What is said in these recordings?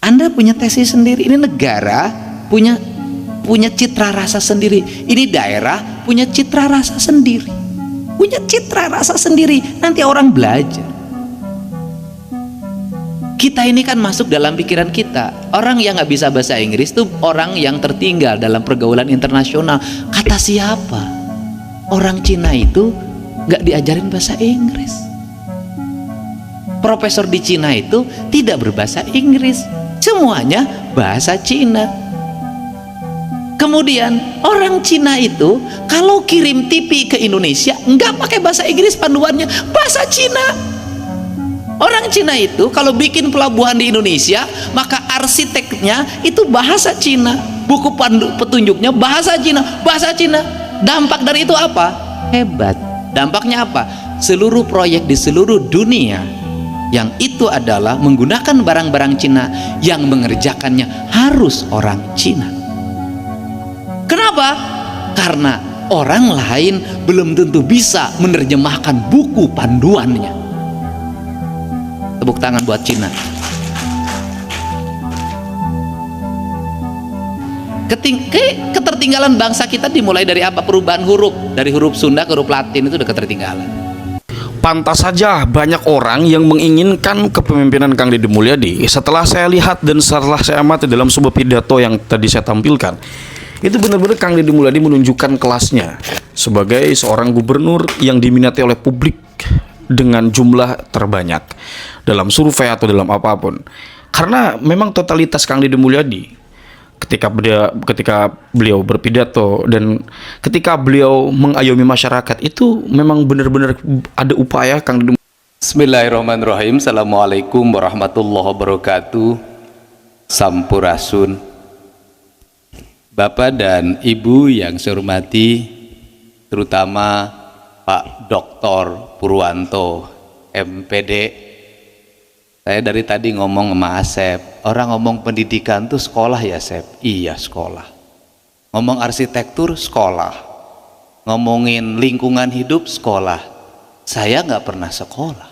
Anda punya tesis sendiri, ini negara punya citra rasa sendiri, ini daerah punya citra rasa sendiri, nanti orang belajar. Kita ini kan masuk dalam pikiran kita. Orang yang nggak bisa bahasa Inggris tuh orang yang tertinggal dalam pergaulan internasional. Kata siapa? Orang Cina itu nggak diajarin bahasa Inggris. Profesor di Cina itu tidak berbahasa Inggris, semuanya bahasa Cina. Kemudian orang Cina itu kalau kirim TV ke Indonesia nggak pakai bahasa Inggris, panduannya bahasa Cina. Orang Cina itu kalau bikin pelabuhan di Indonesia, maka arsiteknya itu bahasa Cina, buku pandu petunjuknya bahasa Cina. Dampak dari itu apa? Hebat. Dampaknya apa? Seluruh proyek di seluruh dunia yang itu adalah menggunakan barang-barang Cina, yang mengerjakannya harus orang Cina. Kenapa? Karena orang lain belum tentu bisa menerjemahkan buku panduannya. Tepuk tangan buat Cina. Ketertinggalan bangsa kita dimulai dari apa? Perubahan huruf, dari huruf Sunda ke huruf Latin, itu udah ketertinggalan. Pantas saja banyak orang yang menginginkan kepemimpinan Kang Deddy Mulyadi. Setelah saya lihat dan setelah saya amati dalam sebuah pidato yang tadi saya tampilkan, itu benar-benar Kang Deddy Mulyadi menunjukkan kelasnya sebagai seorang gubernur yang diminati oleh publik dengan jumlah terbanyak dalam survei atau dalam apapun. Karena memang totalitas Kang Deddy Mulyadi ketika beliau berpidato dan ketika beliau mengayomi masyarakat, itu memang benar-benar ada upaya Kang Deddy. Bismillahirrahmanirrahim. Assalamualaikum warahmatullahi wabarakatuh. Sampurasun. Bapak dan Ibu yang saya hormati, terutama Pak Dr. Purwanto, MPD. Saya dari tadi ngomong sama Asep, orang ngomong pendidikan tuh sekolah ya Asep? Iya sekolah. Ngomong arsitektur sekolah. Ngomongin lingkungan hidup sekolah. Saya nggak pernah sekolah.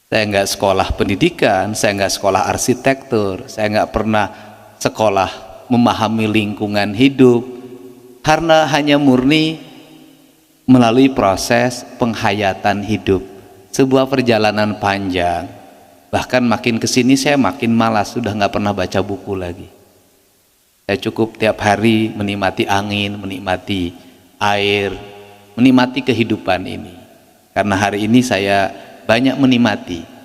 Saya nggak sekolah pendidikan, saya nggak sekolah arsitektur, saya nggak pernah sekolah memahami lingkungan hidup, karena hanya murni melalui proses penghayatan hidup, sebuah perjalanan panjang. Bahkan makin kesini saya makin malas, sudah nggak pernah baca buku lagi. Saya cukup tiap hari menikmati angin, menikmati air, menikmati kehidupan ini. Karena hari ini saya banyak menikmati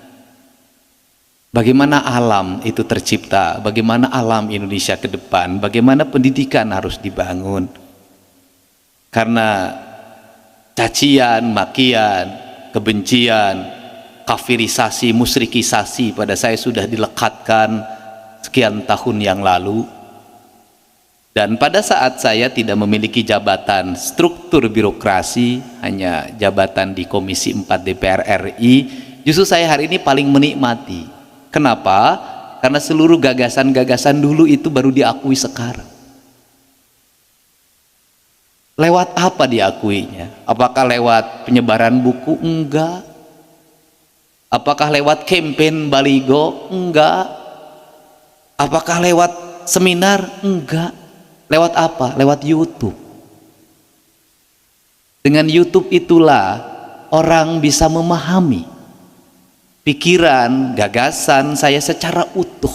bagaimana alam itu tercipta, bagaimana alam Indonesia ke depan, bagaimana pendidikan harus dibangun. Karena cacian, makian, kebencian, kafirisasi, musyrikisasi pada saya sudah dilekatkan sekian tahun yang lalu. Dan pada saat saya tidak memiliki jabatan struktur birokrasi, hanya jabatan di Komisi 4 DPR RI, justru saya hari ini paling menikmati. Kenapa? Karena seluruh gagasan-gagasan dulu itu baru diakui sekarang. Lewat apa diakuinya? Apakah lewat penyebaran buku? Enggak. Apakah lewat campaign baligo? Enggak. Apakah lewat seminar? Enggak. Lewat apa? Lewat YouTube. Dengan YouTube itulah orang bisa memahami pikiran, gagasan saya secara utuh.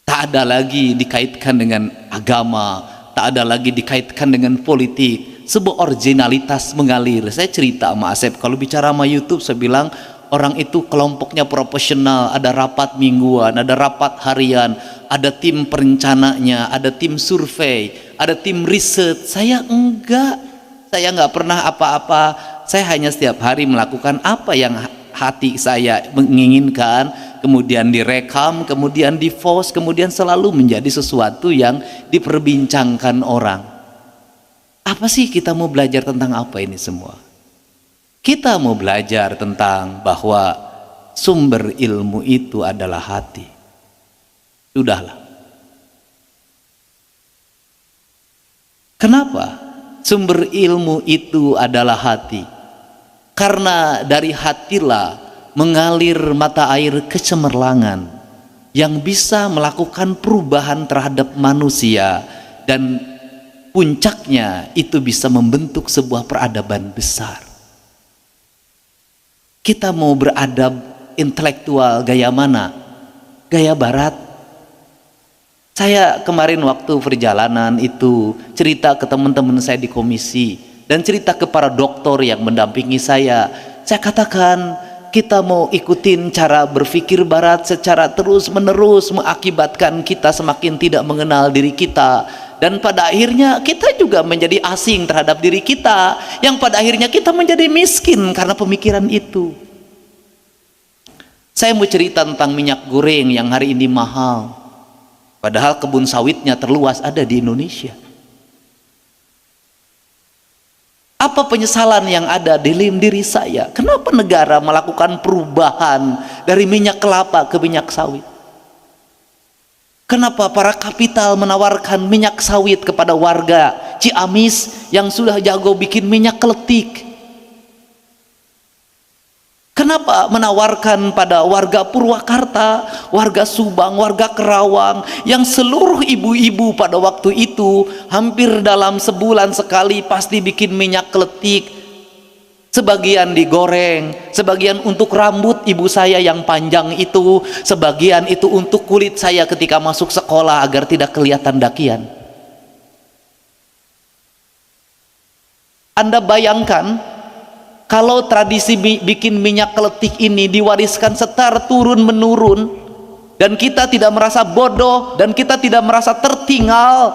Tak ada lagi dikaitkan dengan agama, tak ada lagi dikaitkan dengan politik, sebuah originalitas mengalir. Saya cerita sama Asep, kalau bicara sama YouTube saya bilang orang itu kelompoknya profesional, ada rapat mingguan, ada rapat harian, ada tim perencananya, ada tim survei, ada tim riset. Saya enggak, saya enggak pernah apa-apa. Saya hanya setiap hari melakukan apa yang hati saya menginginkan, kemudian direkam, kemudian di-post, kemudian selalu menjadi sesuatu yang diperbincangkan orang. Apa sih kita mau belajar tentang apa ini semua? Kita mau belajar tentang bahwa sumber ilmu itu adalah hati. Sudahlah. Kenapa? Sumber ilmu itu adalah hati. Karena dari hatilah mengalir mata air kecemerlangan yang bisa melakukan perubahan terhadap manusia, dan puncaknya itu bisa membentuk sebuah peradaban besar. Kita mau beradab intelektual gaya mana? Gaya barat? Saya kemarin waktu perjalanan itu cerita ke teman-teman saya di komisi dan cerita ke para dokter yang mendampingi saya. Saya katakan, kita mau ikutin cara berpikir barat secara terus-menerus mengakibatkan kita semakin tidak mengenal diri kita, dan pada akhirnya kita juga menjadi asing terhadap diri kita, yang pada akhirnya kita menjadi miskin karena pemikiran itu. Saya mau cerita tentang minyak goreng yang hari ini mahal, padahal kebun sawitnya terluas ada di Indonesia. Apa penyesalan yang ada di dalam diri saya? Kenapa negara melakukan perubahan dari minyak kelapa ke minyak sawit? Kenapa para kapital menawarkan minyak sawit kepada warga Ciamis yang sudah jago bikin minyak keletik? Kenapa menawarkan pada warga Purwakarta, warga Subang, warga Kerawang yang seluruh ibu-ibu pada waktu itu hampir dalam sebulan sekali pasti bikin minyak keletik, sebagian digoreng, sebagian untuk rambut ibu saya yang panjang itu, sebagian itu untuk kulit saya ketika masuk sekolah agar tidak kelihatan dakian. Anda bayangkan kalau tradisi bikin minyak keletik ini diwariskan secara turun-menurun, dan kita tidak merasa bodoh dan kita tidak merasa tertinggal,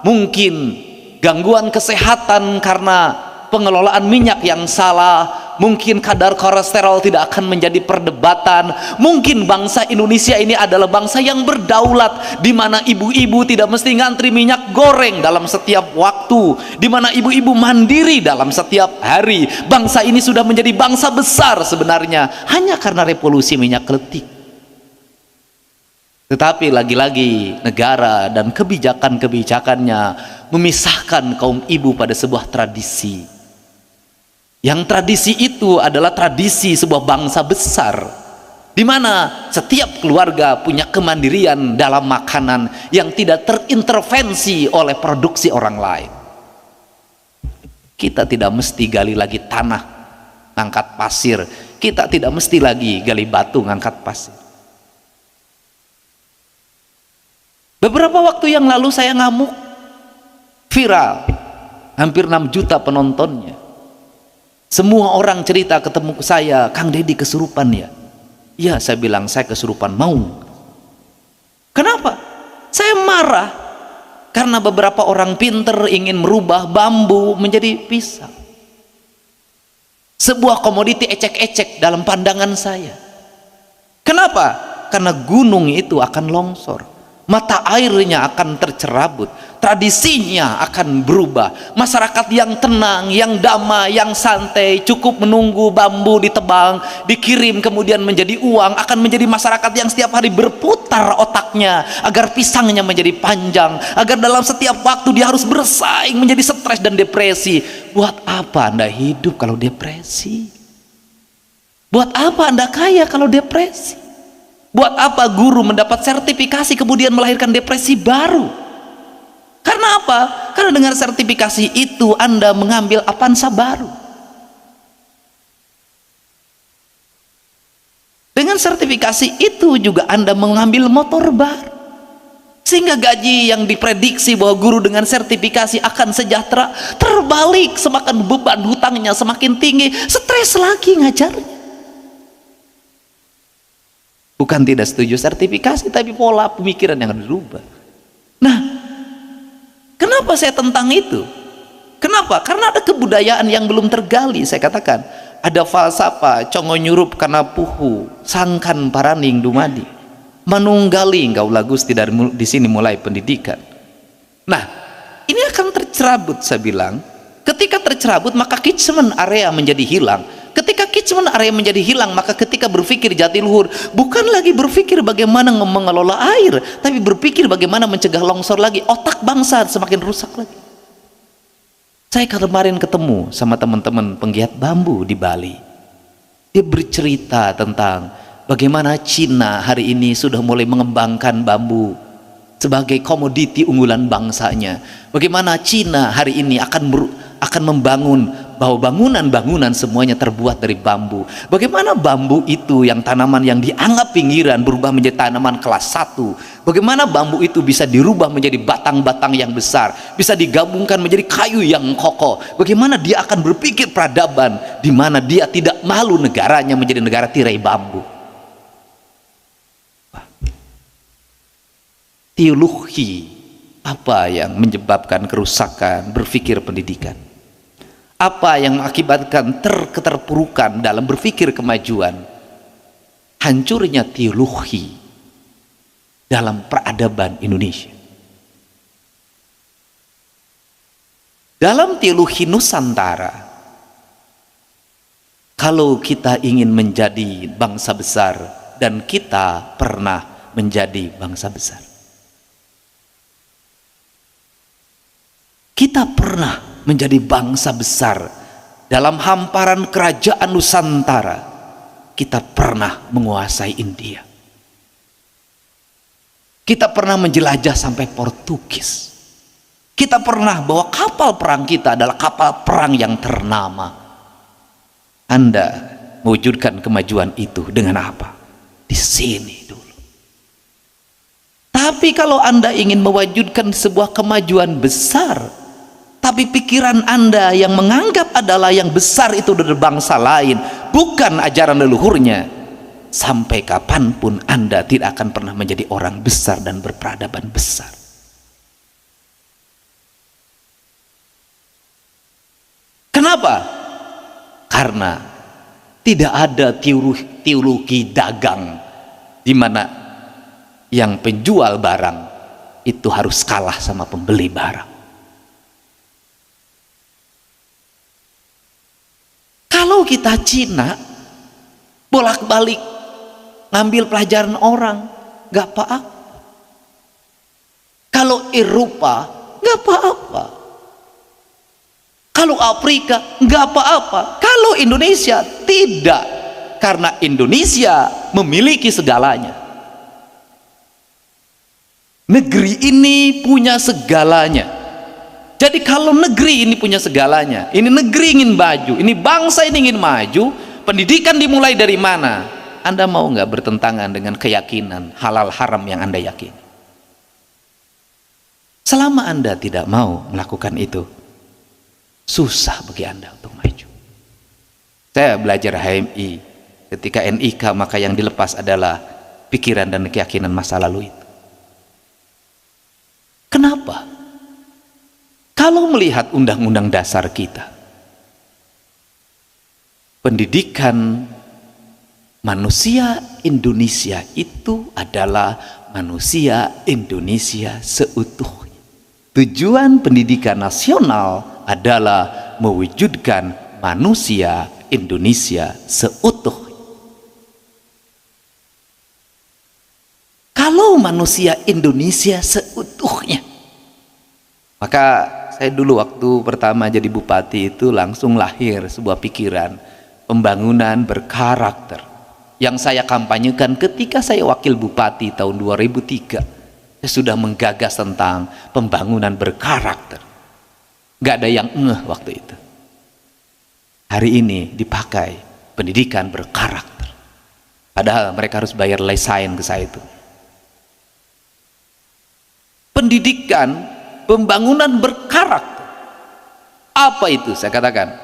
mungkin gangguan kesehatan karena pengelolaan minyak yang salah, mungkin kadar kolesterol tidak akan menjadi perdebatan. Mungkin bangsa Indonesia ini adalah bangsa yang berdaulat, di mana ibu-ibu tidak mesti ngantri minyak goreng dalam setiap waktu, di mana ibu-ibu mandiri dalam setiap hari. Bangsa ini sudah menjadi bangsa besar sebenarnya hanya karena revolusi minyak keletik. Tetapi lagi-lagi negara dan kebijakan-kebijakannya memisahkan kaum ibu pada sebuah tradisi, yang tradisi itu adalah tradisi sebuah bangsa besar, di mana setiap keluarga punya kemandirian dalam makanan yang tidak terintervensi oleh produksi orang lain. Kita tidak mesti gali lagi tanah ngangkat pasir, kita tidak mesti lagi gali batu ngangkat pasir. Beberapa waktu yang lalu saya ngamuk, viral, hampir 6 juta penontonnya. Semua orang cerita ketemu ke saya, Kang Deddy kesurupan ya? Iya, saya bilang saya kesurupan mau. Kenapa? Saya marah karena beberapa orang pinter ingin merubah bambu menjadi pisau. Sebuah komoditi ecek-ecek dalam pandangan saya. Kenapa? Karena gunung itu akan longsor, mata airnya akan tercerabut, tradisinya akan berubah. Masyarakat yang tenang, yang damai, yang santai, cukup menunggu bambu ditebang, dikirim kemudian menjadi uang, akan menjadi masyarakat yang setiap hari berputar otaknya agar pisangnya menjadi panjang, agar dalam setiap waktu dia harus bersaing, menjadi stres dan depresi. Buat apa Anda hidup kalau depresi? Buat apa Anda kaya kalau depresi? Buat apa guru mendapat sertifikasi kemudian melahirkan depresi baru? Karena apa? Karena dengan sertifikasi itu Anda mengambil Avanza baru. Dengan sertifikasi itu juga Anda mengambil motor baru. Sehingga gaji yang diprediksi bahwa guru dengan sertifikasi akan sejahtera terbalik, semakin beban hutangnya semakin tinggi, stres lagi ngajarnya. Bukan tidak setuju sertifikasi, tapi pola pemikiran yang harus dirubah. Nah, kenapa saya tentang itu? Kenapa? Karena ada kebudayaan yang belum tergali. Saya katakan, ada falsafah congo nyurup kana puhu sangkan paraning dumadi manunggali engkau lagus tidak di sini mulai pendidikan. Nah, ini akan tercerabut. Saya bilang, ketika tercerabut maka catchment area menjadi hilang. Ketika catchment area menjadi hilang, maka ketika berpikir jatiluhur bukan lagi berpikir bagaimana mengelola air, tapi berpikir bagaimana mencegah longsor lagi. Otak bangsa semakin rusak lagi. Saya kemarin ketemu sama teman-teman penggiat bambu di Bali. Dia bercerita tentang bagaimana Cina hari ini sudah mulai mengembangkan bambu sebagai komoditi unggulan bangsanya. Bagaimana Cina hari ini akan membangun bahwa bangunan-bangunan semuanya terbuat dari bambu. Bagaimana bambu itu yang tanaman yang dianggap pinggiran berubah menjadi tanaman kelas 1. Bagaimana bambu itu bisa dirubah menjadi batang-batang yang besar, bisa digabungkan menjadi kayu yang kokoh. Bagaimana dia akan berpikir peradaban di mana dia tidak malu negaranya menjadi negara tirai bambu. Teologi apa yang menyebabkan kerusakan berpikir pendidikan? Apa yang mengakibatkan keterpurukan dalam berpikir kemajuan? Hancurnya teologi dalam peradaban Indonesia. Dalam teologi Nusantara, kalau kita ingin menjadi bangsa besar, dan kita pernah menjadi bangsa besar, kita pernah menjadi bangsa besar dalam hamparan kerajaan Nusantara. Kita pernah menguasai India, kita pernah menjelajah sampai Portugis, kita pernah bawa kapal perang kita adalah kapal perang yang ternama. Anda mewujudkan kemajuan itu dengan apa? Di sini dulu. Tapi kalau Anda ingin mewujudkan sebuah kemajuan besar, tapi pikiran Anda yang menganggap adalah yang besar itu dari bangsa lain, bukan ajaran leluhurnya, sampai kapanpun Anda tidak akan pernah menjadi orang besar dan berperadaban besar. Kenapa? Karena tidak ada teologi dagang di mana yang penjual barang itu harus kalah sama pembeli barang. Kalau kita Cina bolak-balik ngambil pelajaran orang, gak apa-apa. Kalau Eropa gak apa-apa. Kalau Afrika gak apa-apa. Kalau Indonesia tidak, karena Indonesia memiliki segalanya. Negeri ini punya segalanya. Jadi kalau negeri ini punya segalanya, ini negeri ingin maju, ini bangsa ini ingin maju, pendidikan dimulai dari mana? Anda mau nggak bertentangan dengan keyakinan halal haram yang Anda yakini? Selama Anda tidak mau melakukan itu, susah bagi Anda untuk maju. Saya belajar HMI, ketika NIK maka yang dilepas adalah pikiran dan keyakinan masa lalu itu. Kenapa? Kalau melihat undang-undang dasar kita, pendidikan manusia Indonesia itu adalah manusia Indonesia seutuhnya. Tujuan pendidikan nasional adalah mewujudkan manusia Indonesia seutuhnya. Kalau manusia Indonesia seutuhnya, maka saya dulu waktu pertama jadi bupati itu langsung lahir sebuah pikiran pembangunan berkarakter yang saya kampanyekan ketika saya wakil bupati tahun 2003. Saya sudah menggagas tentang pembangunan berkarakter. Gak ada yang waktu itu. Hari ini dipakai pendidikan berkarakter, padahal mereka harus bayar lesain ke saya itu. Pendidikan pembangunan berkarakter. Apa itu? Saya katakan,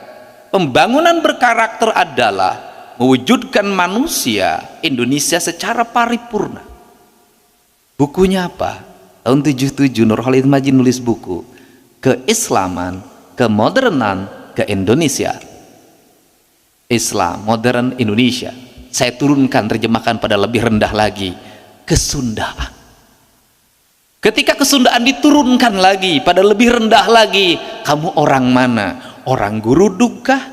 pembangunan berkarakter adalah mewujudkan manusia Indonesia secara paripurna. Bukunya apa? Tahun 77 Nurholis Majid nulis buku Keislaman, Kemodernan, Ke-Indonesia. Islam, modern Indonesia. Saya turunkan, terjemahkan pada lebih rendah lagi, Kesundaan. Ketika kesundaan diturunkan lagi pada lebih rendah lagi, kamu orang mana? Orang Guruduk kah?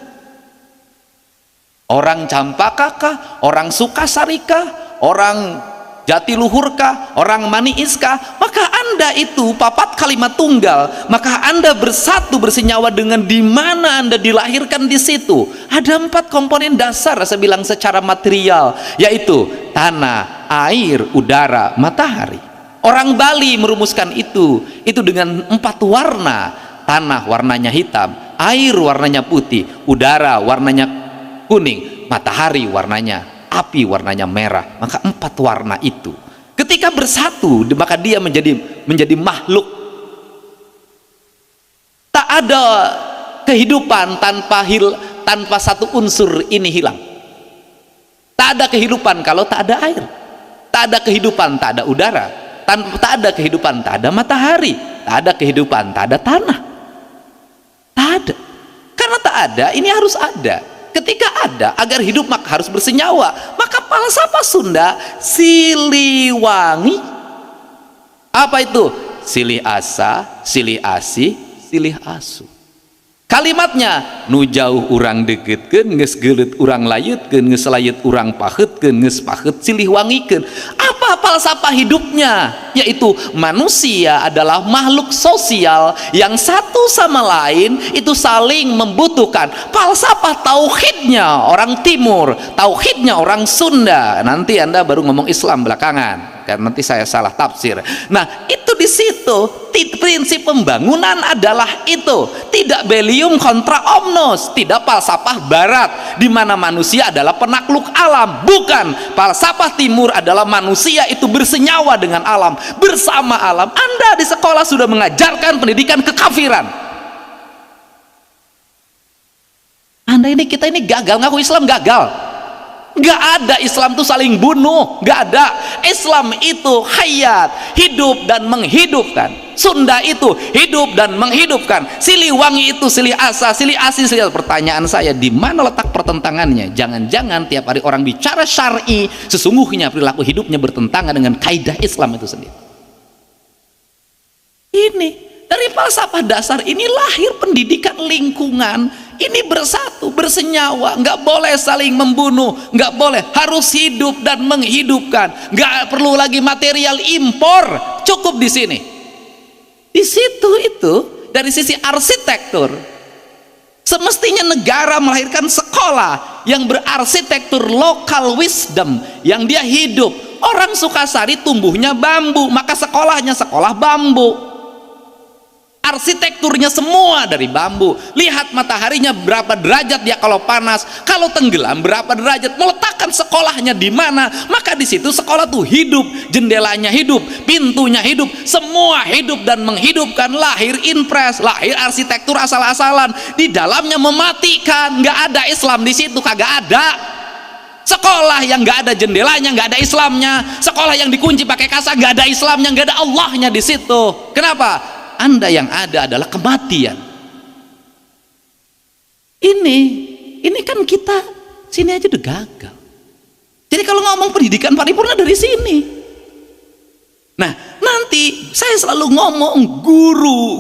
Orang Campaka kah? Orang Sukasari kah? Orang jatiluhurkah, orang maniiskah, maka Anda itu papat kalimat tunggal, maka Anda bersatu bersenyawa dengan di mana Anda dilahirkan. Di situ ada 4 komponen dasar saya bilang secara material, yaitu tanah, air, udara, matahari. Orang Bali merumuskan itu dengan 4 warna. Tanah warnanya hitam, air warnanya putih, udara warnanya kuning, matahari warnanya api, warnanya merah. Maka 4 warna itu ketika bersatu, maka dia menjadi makhluk. Tak ada kehidupan tanpa satu unsur ini hilang. Tak ada kehidupan kalau tak ada air, tak ada kehidupan tak ada udara, tak ada kehidupan tak ada matahari, tak ada kehidupan tak ada tanah. Tak ada. Karena tak ada, ini harus ada. Ketika ada, agar hidup maka harus bersenyawa. Maka falsafah Sunda Siliwangi. Apa itu? Silih asa, silih asih, silih asu. Kalimatnya, nu jauh urang degitkeun, geus geuleut urang layutkeun, geus layut urang paheutkeun, geus paheut silih wangikeun. Apa falsafah hidupnya? Yaitu manusia adalah makhluk sosial yang satu sama lain itu saling membutuhkan. Falsafah tauhidnya orang Timur, tauhidnya orang Sunda. Nanti Anda baru ngomong Islam belakangan, karena nanti saya salah tafsir. Nah, itu di situ prinsip pembangunan adalah itu, tidak bellium contra omnes, tidak falsafah barat di mana manusia adalah penakluk alam. Bukan, falsafah timur adalah manusia itu bersenyawa dengan alam, bersama alam. Anda di sekolah sudah mengajarkan pendidikan kekafiran. Kita ini gagal, ngaku Islam gagal. Gak ada, Islam itu saling bunuh, gak ada. Islam itu hayat, hidup dan menghidupkan. Sunda itu hidup dan menghidupkan. Siliwangi itu silih asa, silih asih, silih. Pertanyaan saya, di mana letak pertentangannya? Jangan-jangan tiap hari orang bicara syar'i, sesungguhnya perilaku hidupnya bertentangan dengan kaidah Islam itu sendiri. Ini dari falsafah dasar ini lahir pendidikan lingkungan. Ini bersatu, bersenyawa, nggak boleh saling membunuh, nggak boleh, harus hidup dan menghidupkan. Nggak perlu lagi material impor, cukup di sini. Di situ itu dari sisi arsitektur, semestinya negara melahirkan sekolah yang berarsitektur local wisdom, yang dia hidup. Orang Sukasari tumbuhnya bambu, maka sekolahnya sekolah bambu. Arsitekturnya semua dari bambu. Lihat mataharinya berapa derajat dia kalau panas, kalau tenggelam berapa derajat, meletakkan sekolahnya di mana, maka di situ sekolah tuh hidup, jendelanya hidup, pintunya hidup, semua hidup dan menghidupkan. Lahir impres, lahir arsitektur asal-asalan, di dalamnya mematikan. Nggak ada Islam di situ, kagak ada. Sekolah yang nggak ada jendelanya, nggak ada Islamnya. Sekolah yang dikunci pakai kasa, nggak ada Islamnya, nggak ada Allahnya di situ. Kenapa? Anda yang ada adalah kematian. Ini kan kita sini aja udah gagal. Jadi kalau ngomong pendidikan paripurna dari sini. Nah, nanti saya selalu ngomong guru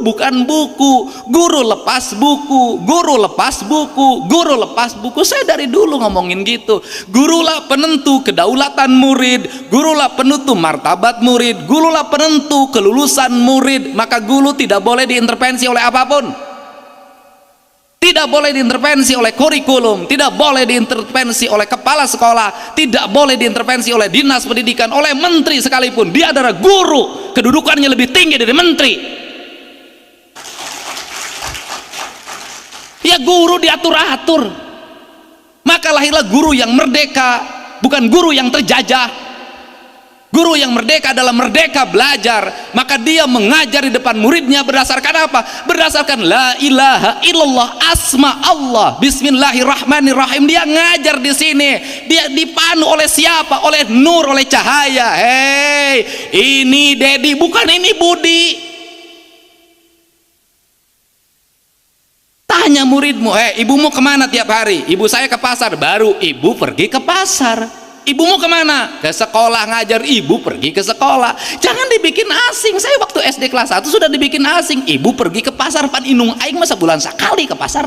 bukan buku, guru lepas buku, guru lepas buku, guru lepas buku. Saya dari dulu ngomongin gitu. Gurulah penentu kedaulatan murid, gurulah penentu martabat murid, gurulah penentu kelulusan murid. Maka guru tidak boleh diintervensi oleh apapun. Tidak boleh diintervensi oleh kurikulum, tidak boleh diintervensi oleh kepala sekolah, tidak boleh diintervensi oleh dinas pendidikan, oleh menteri sekalipun. Dia adalah guru, kedudukannya lebih tinggi dari menteri. Ya, guru diatur-atur. Maka lahirlah guru yang merdeka, bukan guru yang terjajah. Guru yang merdeka adalah merdeka belajar, maka dia mengajar di depan muridnya berdasarkan apa? Berdasarkan la ilaha illallah, asma Allah, bismillahirrahmanirrahim. Dia ngajar di sini, dia dipandu oleh siapa? Oleh nur, oleh cahaya. Hei, ini Dedi, bukan ini Budi. Tanya muridmu, ibumu kemana tiap hari? Ibu saya ke pasar. Baru ibu pergi ke pasar. Ibumu kemana? Ke sekolah ngajar. Ibu pergi ke sekolah. Jangan dibikin asing. Saya waktu SD kelas 1 sudah dibikin asing. Ibu pergi ke pasar, pan inung aing masa bulan sekali ke pasar.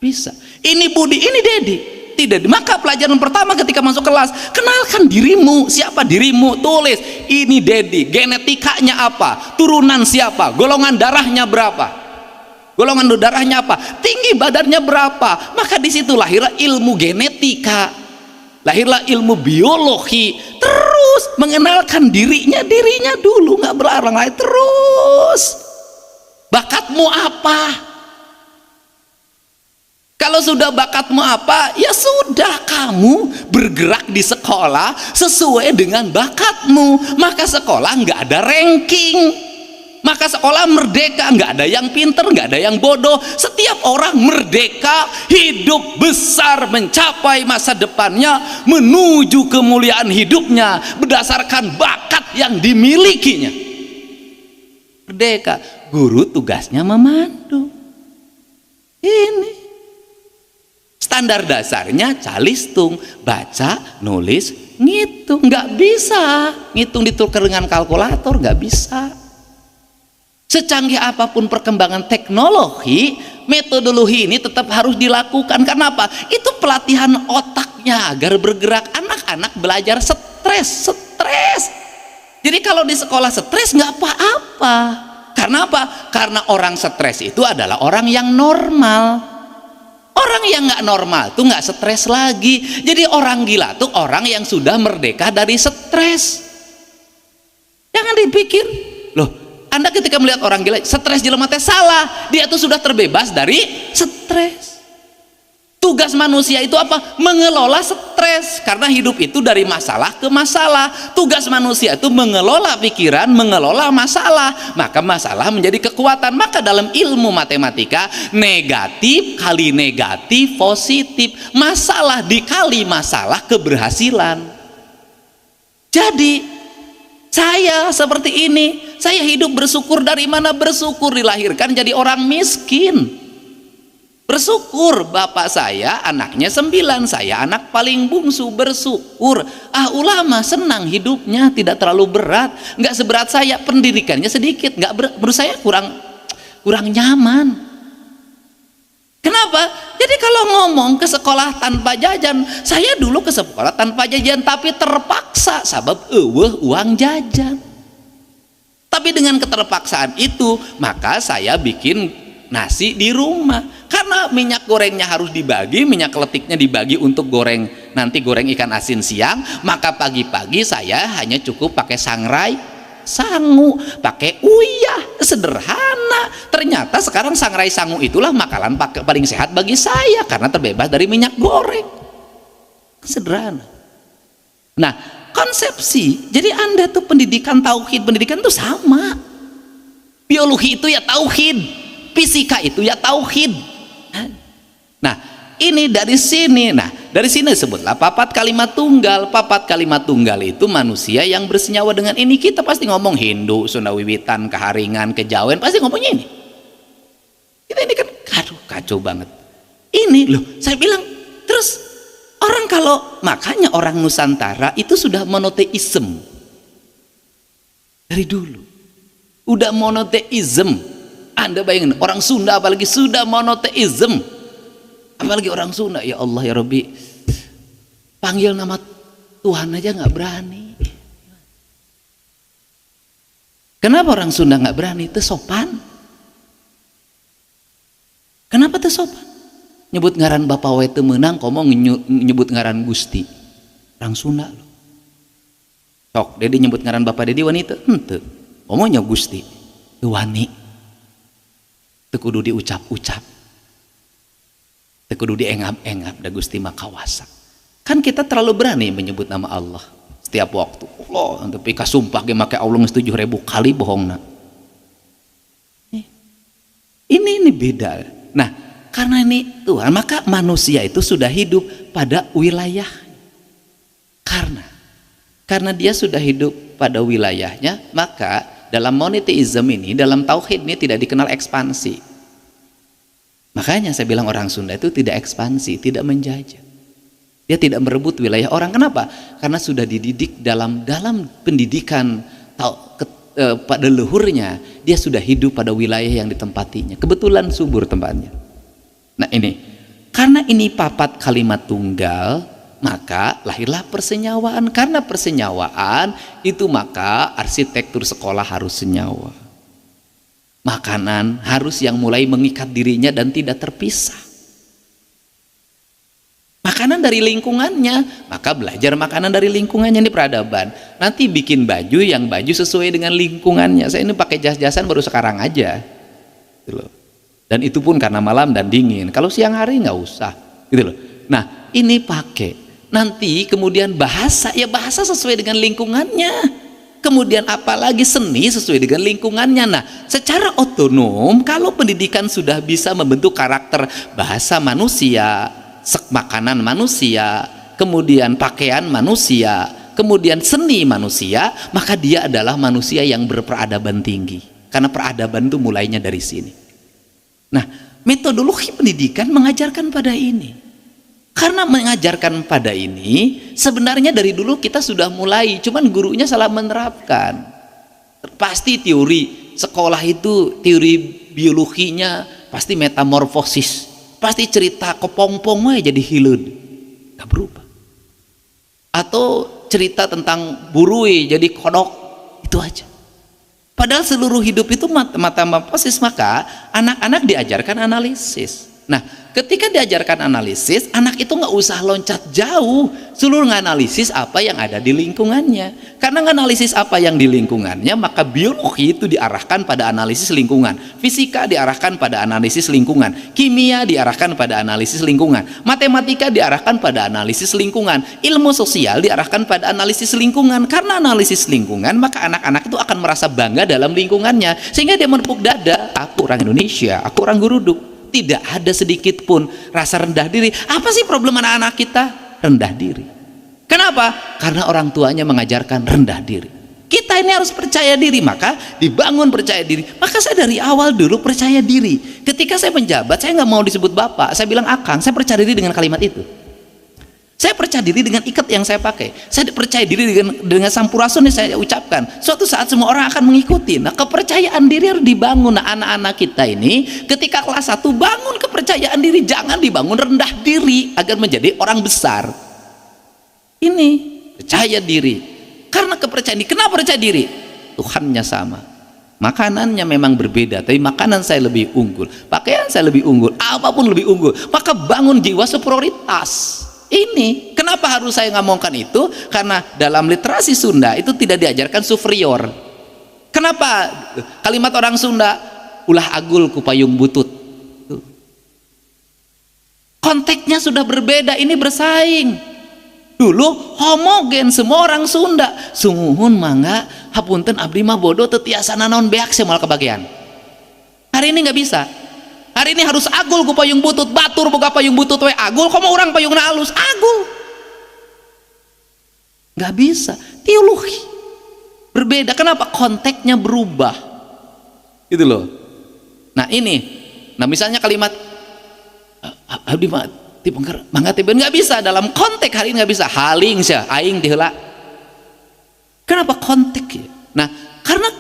Bisa. Ini Budi, ini Dedi. tidak. Maka pelajaran pertama ketika masuk kelas, kenalkan dirimu. Siapa dirimu? Tulis, ini Dedi, genetikanya apa, turunan siapa, golongan darahnya berapa, golongan darahnya apa, tinggi badannya berapa. Maka di situ lahirlah ilmu genetika, lahirlah ilmu biologi. Terus mengenalkan dirinya dulu, nggak berlarang lain. Terus bakatmu apa? Kalau sudah bakatmu apa, ya sudah, kamu bergerak di sekolah sesuai dengan bakatmu. Maka sekolah nggak ada ranking, maka sekolah merdeka, nggak ada yang pinter, nggak ada yang bodoh. Setiap orang merdeka, hidup besar, mencapai masa depannya, menuju kemuliaan hidupnya berdasarkan bakat yang dimilikinya. Merdeka. Guru tugasnya memandu. Ini standar dasarnya calistung, baca, nulis, ngitung. Nggak bisa ngitung ditukar dengan kalkulator, nggak bisa. Secanggih apapun perkembangan teknologi, metodologi ini tetap harus dilakukan. Kenapa? Itu pelatihan otaknya agar bergerak. Anak-anak belajar stres. Jadi kalau di sekolah stres nggak apa-apa. Karena apa? Karena orang stres itu adalah orang yang normal. Orang yang nggak normal tuh nggak stres lagi. Jadi orang gila tuh orang yang sudah merdeka dari stres. Jangan dipikir, loh, Anda ketika melihat orang gila, stres jelema teh salah. Dia tuh sudah terbebas dari stres. Tugas manusia itu apa? Mengelola stres. Karena hidup itu dari masalah ke masalah. Tugas manusia itu mengelola pikiran, mengelola masalah. Maka masalah menjadi kekuatan. Maka dalam ilmu matematika, negatif kali negatif positif. Masalah dikali masalah keberhasilan. Jadi saya seperti ini. Saya hidup bersyukur. Dari mana bersyukur? Dilahirkan jadi orang miskin. Bersyukur, bapak saya anaknya 9, saya anak paling bungsu. Bersyukur. Ulama senang hidupnya, tidak terlalu berat, nggak seberat saya, pendidikannya sedikit, nggak menurut saya kurang nyaman. Kenapa? Jadi kalau ngomong ke sekolah tanpa jajan, saya dulu ke sekolah tanpa jajan tapi terpaksa sabab uang jajan. Tapi dengan keterpaksaan itu, maka saya bikin nasi di rumah. Karena minyak gorengnya harus dibagi, minyak letiknya dibagi untuk goreng, nanti goreng ikan asin siang. Maka pagi-pagi saya hanya cukup pakai sangrai, sangu, pakai uyah, sederhana. Ternyata sekarang sangrai sangu itulah makanan paling sehat bagi saya, karena terbebas dari minyak goreng. Sederhana. Nah, konsepsi, jadi Anda tuh pendidikan tauhid, pendidikan tuh sama. Biologi itu ya tauhid, fisika itu ya tauhid. Nah, ini dari sini. Nah, dari sini disebutlah papat kalimat tunggal. Papat kalimat tunggal itu manusia yang bersenyawa dengan ini. Kita pasti ngomong Hindu, Sunda Wiwitan, Keharingan, Kejawen, pasti ngomongnya ini. Kita ini kan kacau banget. Ini loh, saya bilang terus orang kalau makanya orang Nusantara itu sudah monoteisme dari dulu. Udah monoteisme. Anda bayangin orang Sunda apalagi sudah monoteisme. Apalagi orang Sunda, ya Allah ya Rabbi, panggil nama Tuhan aja nggak berani. Kenapa orang Sunda nggak berani? Itu sopan. Kenapa itu sopan? Nyebut ngaran Bapak we teu meunang, komo nyebut ngaran Gusti. Orang Sunda loh. Sok, Dedi nyebut ngaran Bapak Dedi wanita, henteu. Komo nya Gusti, teu wani. Teu kudu diucap-ucap. Kudu diengap-engap da Gusti makawasa. Kan kita terlalu berani menyebut nama Allah setiap waktu. Allah, tapi kasumpah ge make Allah 7.000 kali bohongna. Ini beda. Nah, karena ini Tuhan, maka manusia itu sudah hidup pada wilayah. Karena dia sudah hidup pada wilayahnya, maka dalam monoteisme ini, dalam tauhid ini tidak dikenal ekspansi. Makanya saya bilang orang Sunda itu tidak ekspansi, tidak menjajah. Dia tidak merebut wilayah orang. Kenapa? Karena sudah dididik dalam pendidikan pada leluhurnya, dia sudah hidup pada wilayah yang ditempatinya. Kebetulan subur tempatnya. Nah ini, Karena ini papat kalimat tunggal, maka lahirlah persenyawaan. Karena persenyawaan itu maka arsitektur sekolah harus senyawa. Makanan harus yang mulai mengikat dirinya dan tidak terpisah. Makanan dari lingkungannya, maka belajar makanan dari lingkungannya. Ini peradaban. Nanti bikin baju yang baju sesuai dengan lingkungannya. Saya ini pakai jas-jasan baru sekarang aja, gitu loh. Dan itu pun karena malam dan dingin. Kalau siang hari nggak usah, gitu loh. Nah, ini pakai. Nanti kemudian bahasa, ya bahasa sesuai dengan lingkungannya. Kemudian apalagi seni sesuai dengan lingkungannya. Nah, secara otonom kalau pendidikan sudah bisa membentuk karakter bahasa manusia, makanan manusia, kemudian pakaian manusia, kemudian seni manusia, maka dia adalah manusia yang berperadaban tinggi. Karena peradaban itu mulainya dari sini. Nah, metodologi pendidikan mengajarkan pada ini. Karena mengajarkan pada ini, sebenarnya dari dulu kita sudah mulai, cuman gurunya salah menerapkan. Pasti teori sekolah itu, teori biologinya pasti metamorfosis, pasti cerita kepompong aja jadi hileud, gak berubah. Atau cerita tentang burui jadi kodok, itu aja. Padahal seluruh hidup itu metamorfosis, maka anak-anak diajarkan analisis. Nah, ketika diajarkan analisis, anak itu nggak usah loncat jauh, seluruh nganalisis apa yang ada di lingkungannya. Karena nganalisis apa yang di lingkungannya, maka biologi itu diarahkan pada analisis lingkungan, fisika diarahkan pada analisis lingkungan, kimia diarahkan pada analisis lingkungan, matematika diarahkan pada analisis lingkungan, ilmu sosial diarahkan pada analisis lingkungan. Karena analisis lingkungan, maka anak-anak itu akan merasa bangga dalam lingkungannya, sehingga dia menepuk dada, aku orang Indonesia, aku orang Guruduk. Tidak ada sedikit pun rasa rendah diri. Apa sih problem anak-anak kita? Rendah diri. Kenapa? Karena orang tuanya mengajarkan rendah diri. Kita ini harus percaya diri, maka dibangun percaya diri. Maka saya dari awal dulu percaya diri. Ketika saya menjabat, saya nggak mau disebut bapak, saya bilang akang. Saya percaya diri dengan kalimat itu. Saya percaya diri dengan ikat yang saya pakai. Saya percaya diri dengan sampurasun yang saya ucapkan. Suatu saat semua orang akan mengikuti. Nah, kepercayaan diri harus dibangun. Nah, anak-anak kita ini ketika kelas 1 bangun kepercayaan diri, jangan dibangun rendah diri agar menjadi orang besar. Ini percaya diri. Karena kepercayaan diri. Kenapa percaya diri? Tuhannya sama. Makanannya memang berbeda, tapi makanan saya lebih unggul, pakaian saya lebih unggul, apapun lebih unggul. Maka bangun jiwa superioritas. Ini kenapa harus saya ngomongkan itu? Karena dalam literasi Sunda itu tidak diajarkan superior. Kenapa kalimat orang Sunda ulah agul ku payung butut? Konteksnya sudah berbeda, ini bersaing. Dulu homogen semua orang Sunda. Sungguhun mangga hapunten abdi mah bodoh teu tiasa nanaon beak moal kebagian. Hari ini nggak bisa. Hari ini harus agul ku payung butut, batur boga payung butut we agul, komo orang payungna halus agul. Nggak bisa. Teologi berbeda. Kenapa? Konteksnya berubah. Gitu loh. Nah ini, nah misalnya kalimat abdi mah tipengker mangga teh nggak bisa dalam konteks hari ini, nggak bisa. Haling sia aing diheula. Kenapa konteks? Nah, karena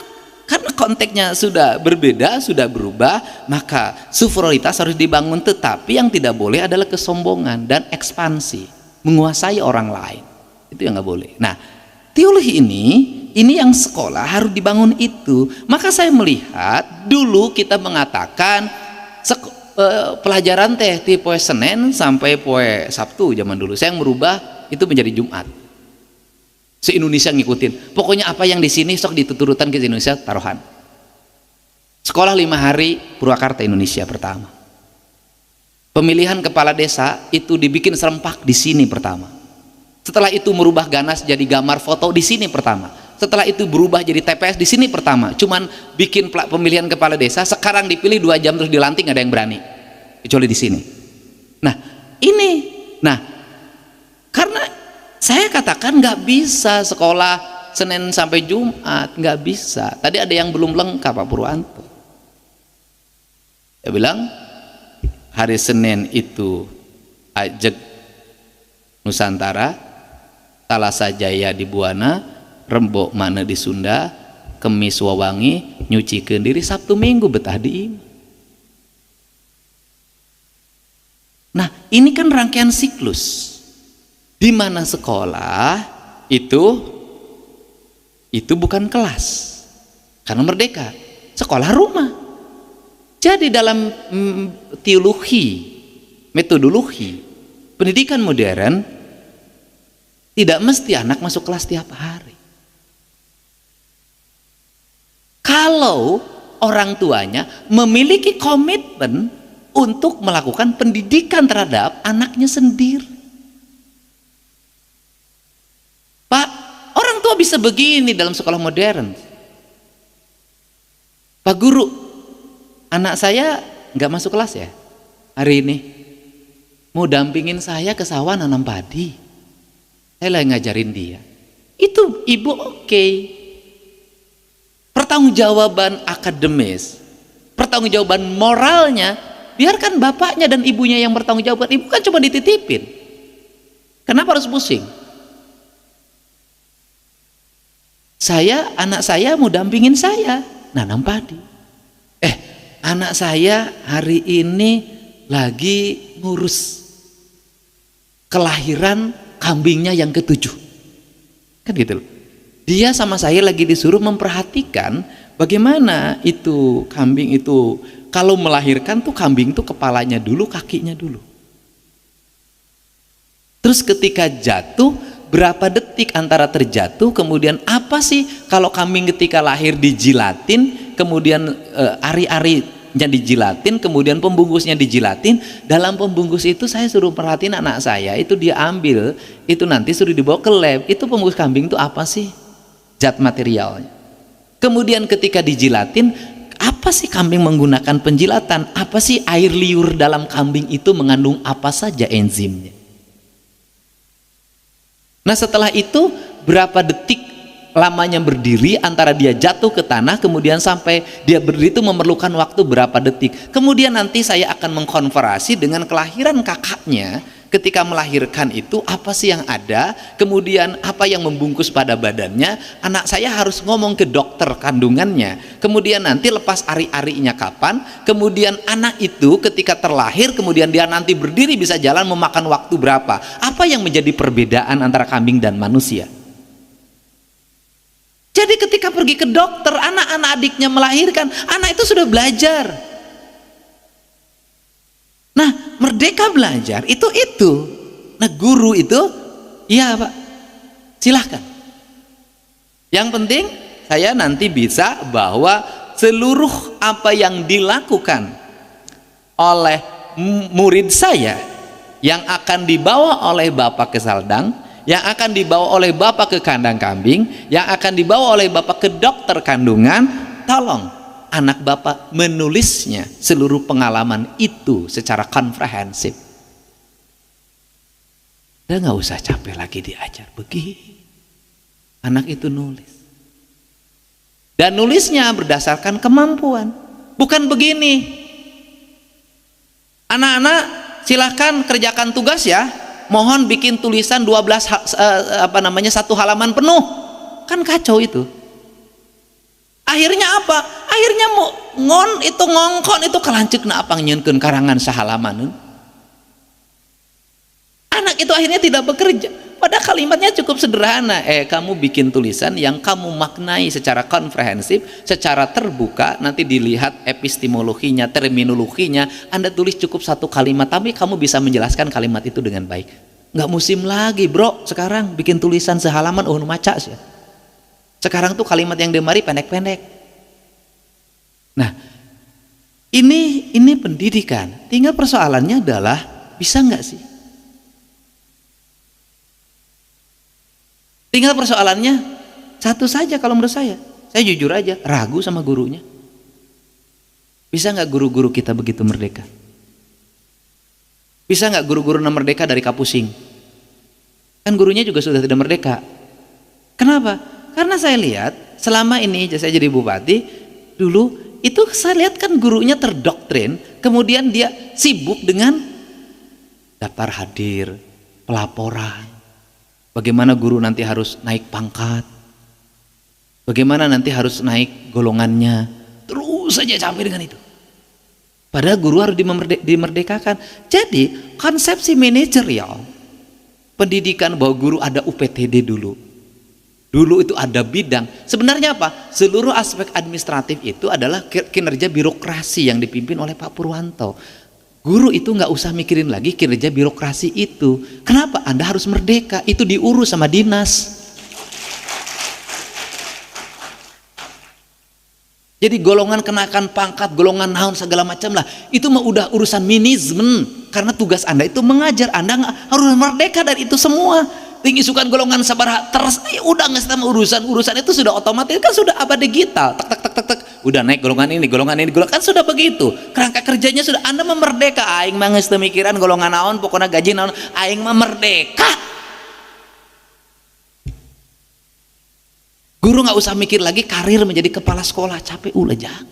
konteksnya sudah berbeda, sudah berubah, maka superioritas harus dibangun. Tetapi yang tidak boleh adalah kesombongan dan ekspansi, menguasai orang lain. Itu yang nggak boleh. Nah, teologi ini yang sekolah harus dibangun itu. Maka saya melihat dulu kita mengatakan pelajaran teh di poe Senin sampai poe Sabtu zaman dulu. Saya yang merubah itu menjadi Jumat. Se-Indonesia ngikutin. Pokoknya apa yang di sini sok dituturutan ke Indonesia taruhan. Sekolah 5 hari Purwakarta Indonesia pertama. Pemilihan kepala desa itu dibikin serempak di sini pertama. Setelah itu merubah ganas jadi gambar foto di sini pertama. Setelah itu berubah jadi TPS di sini pertama. Cuman bikin pemilihan kepala desa sekarang dipilih 2 jam terus dilantik, nggak ada yang berani. Kecuali di sini. Nah, ini. Nah, karena saya katakan nggak bisa sekolah Senin sampai Jumat, nggak bisa. Tadi ada yang belum lengkap Pak Purwanto. Dia bilang hari Senin itu Ajeg Nusantara, Talasa Jaya di Buana, Rembok Mana di Sunda, Kemis Wawangi, nyucikeun diri, Sabtu Minggu betah di imah. Nah, ini kan rangkaian siklus di mana sekolah itu bukan kelas karena merdeka, sekolah rumah. Jadi dalam teologi, metodologi pendidikan modern tidak mesti anak masuk kelas tiap hari. Kalau orang tuanya memiliki komitmen untuk melakukan pendidikan terhadap anaknya sendiri. Pak, orang tua bisa begini dalam sekolah modern. Pak guru, anak saya nggak masuk kelas ya hari ini. Mau dampingin saya ke sawah nanam padi. Saya lagi ngajarin dia. Itu ibu oke. Pertanggungjawaban akademis, pertanggungjawaban moralnya, biarkan bapaknya dan ibunya yang bertanggung jawab. Ibu kan cuma dititipin. Kenapa harus pusing? Anak saya mau dampingin saya nanam padi. Anak saya hari ini lagi ngurus kelahiran kambingnya yang ke-7. Kan gitu loh. Dia sama saya lagi disuruh memperhatikan bagaimana itu kambing itu kalau melahirkan tuh kambing tuh kepalanya dulu, kakinya dulu. Terus ketika jatuh berapa detik antara terjatuh, kemudian apa sih kalau kambing ketika lahir dijilatin, kemudian ari-arinya dijilatin, kemudian pembungkusnya dijilatin. Dalam pembungkus itu saya suruh perhatiin anak saya, itu dia ambil, itu nanti suruh dibawa ke lab, itu pembungkus kambing itu apa sih zat materialnya. Kemudian ketika dijilatin, apa sih kambing menggunakan penjilatan, apa sih air liur dalam kambing itu mengandung apa saja enzimnya. Nah setelah itu berapa detik lamanya berdiri antara dia jatuh ke tanah kemudian sampai dia berdiri itu memerlukan waktu berapa detik. Kemudian nanti saya akan mengkonferasi dengan kelahiran kakaknya. Ketika melahirkan itu apa sih yang ada, kemudian apa yang membungkus pada badannya. Anak saya harus ngomong ke dokter kandungannya, kemudian nanti lepas ari-arinya kapan, kemudian anak itu ketika terlahir kemudian dia nanti berdiri bisa jalan memakan waktu berapa. Apa yang menjadi perbedaan antara kambing dan manusia? Jadi ketika pergi ke dokter, anak-anak adiknya melahirkan, anak itu sudah belajar. Nah, merdeka belajar itu. Nah, guru itu, iya Pak, silahkan. Yang penting saya nanti bisa bahwa seluruh apa yang dilakukan oleh murid saya yang akan dibawa oleh Bapak ke Saldang, yang akan dibawa oleh Bapak ke kandang kambing, yang akan dibawa oleh Bapak ke dokter kandungan, tolong anak Bapak menulisnya seluruh pengalaman itu secara komprehensif. Udah nggak usah capek lagi diajar begini. Anak itu nulis. Dan nulisnya berdasarkan kemampuan. Bukan begini. Anak-anak silahkan kerjakan tugas ya. Mohon bikin tulisan 1 halaman penuh. Kan kacau itu. Akhirnya apa? Akhirnya ngongkon itu kalancik na apa nyeunkeun karangan sahalaman. Anak itu akhirnya tidak bekerja. Padahal kalimatnya cukup sederhana. Kamu bikin tulisan yang kamu maknai secara komprehensif, secara terbuka, nanti dilihat epistemologinya, terminologinya. Anda tulis cukup 1 kalimat, tapi kamu bisa menjelaskan kalimat itu dengan baik. Nggak musim lagi, bro. Sekarang bikin tulisan sehalaman, maca sih. Sekarang tuh kalimat yang demari pendek-pendek. Nah, ini pendidikan. Tinggal persoalannya adalah bisa nggak sih? Tinggal persoalannya satu saja kalau menurut saya. Saya jujur aja ragu sama gurunya. Bisa nggak guru-guru kita begitu merdeka? Bisa nggak guru-guru merdeka dari kapusing? Kan gurunya juga sudah tidak merdeka. Kenapa? Karena saya lihat selama ini saya jadi bupati dulu itu saya lihat kan gurunya terdoktrin, kemudian dia sibuk dengan daftar hadir, pelaporan, bagaimana guru nanti harus naik pangkat, bagaimana nanti harus naik golongannya, terus saja sampai dengan itu. Padahal guru harus dimerdekakan. Jadi konsepsi manajerial pendidikan bahwa guru ada UPTD dulu. Dulu itu ada bidang. Sebenarnya apa? Seluruh aspek administratif itu adalah kinerja birokrasi yang dipimpin oleh Pak Purwanto. Guru itu nggak usah mikirin lagi kinerja birokrasi itu. Kenapa? Anda harus merdeka. Itu diurus sama dinas. Jadi golongan kenakan pangkat, golongan naon segala macam lah. Itu mah udah urusan manajemen. Karena tugas Anda itu mengajar. Anda harus merdeka dari itu semua. Tinggi sukan golongan sabar terus udah nggak sama urusan itu sudah otomatis kan sudah abad digital. Tak tak tak tak tak. Udah naik golongan ini kan sudah begitu. Kerangka kerjanya sudah Anda memerdeka. Aing mah geus teu mikiran golongan naon, pokoknya gaji naon. Aing mah merdeka. Guru nggak usah mikir lagi karir menjadi kepala sekolah, capek ulah jangan.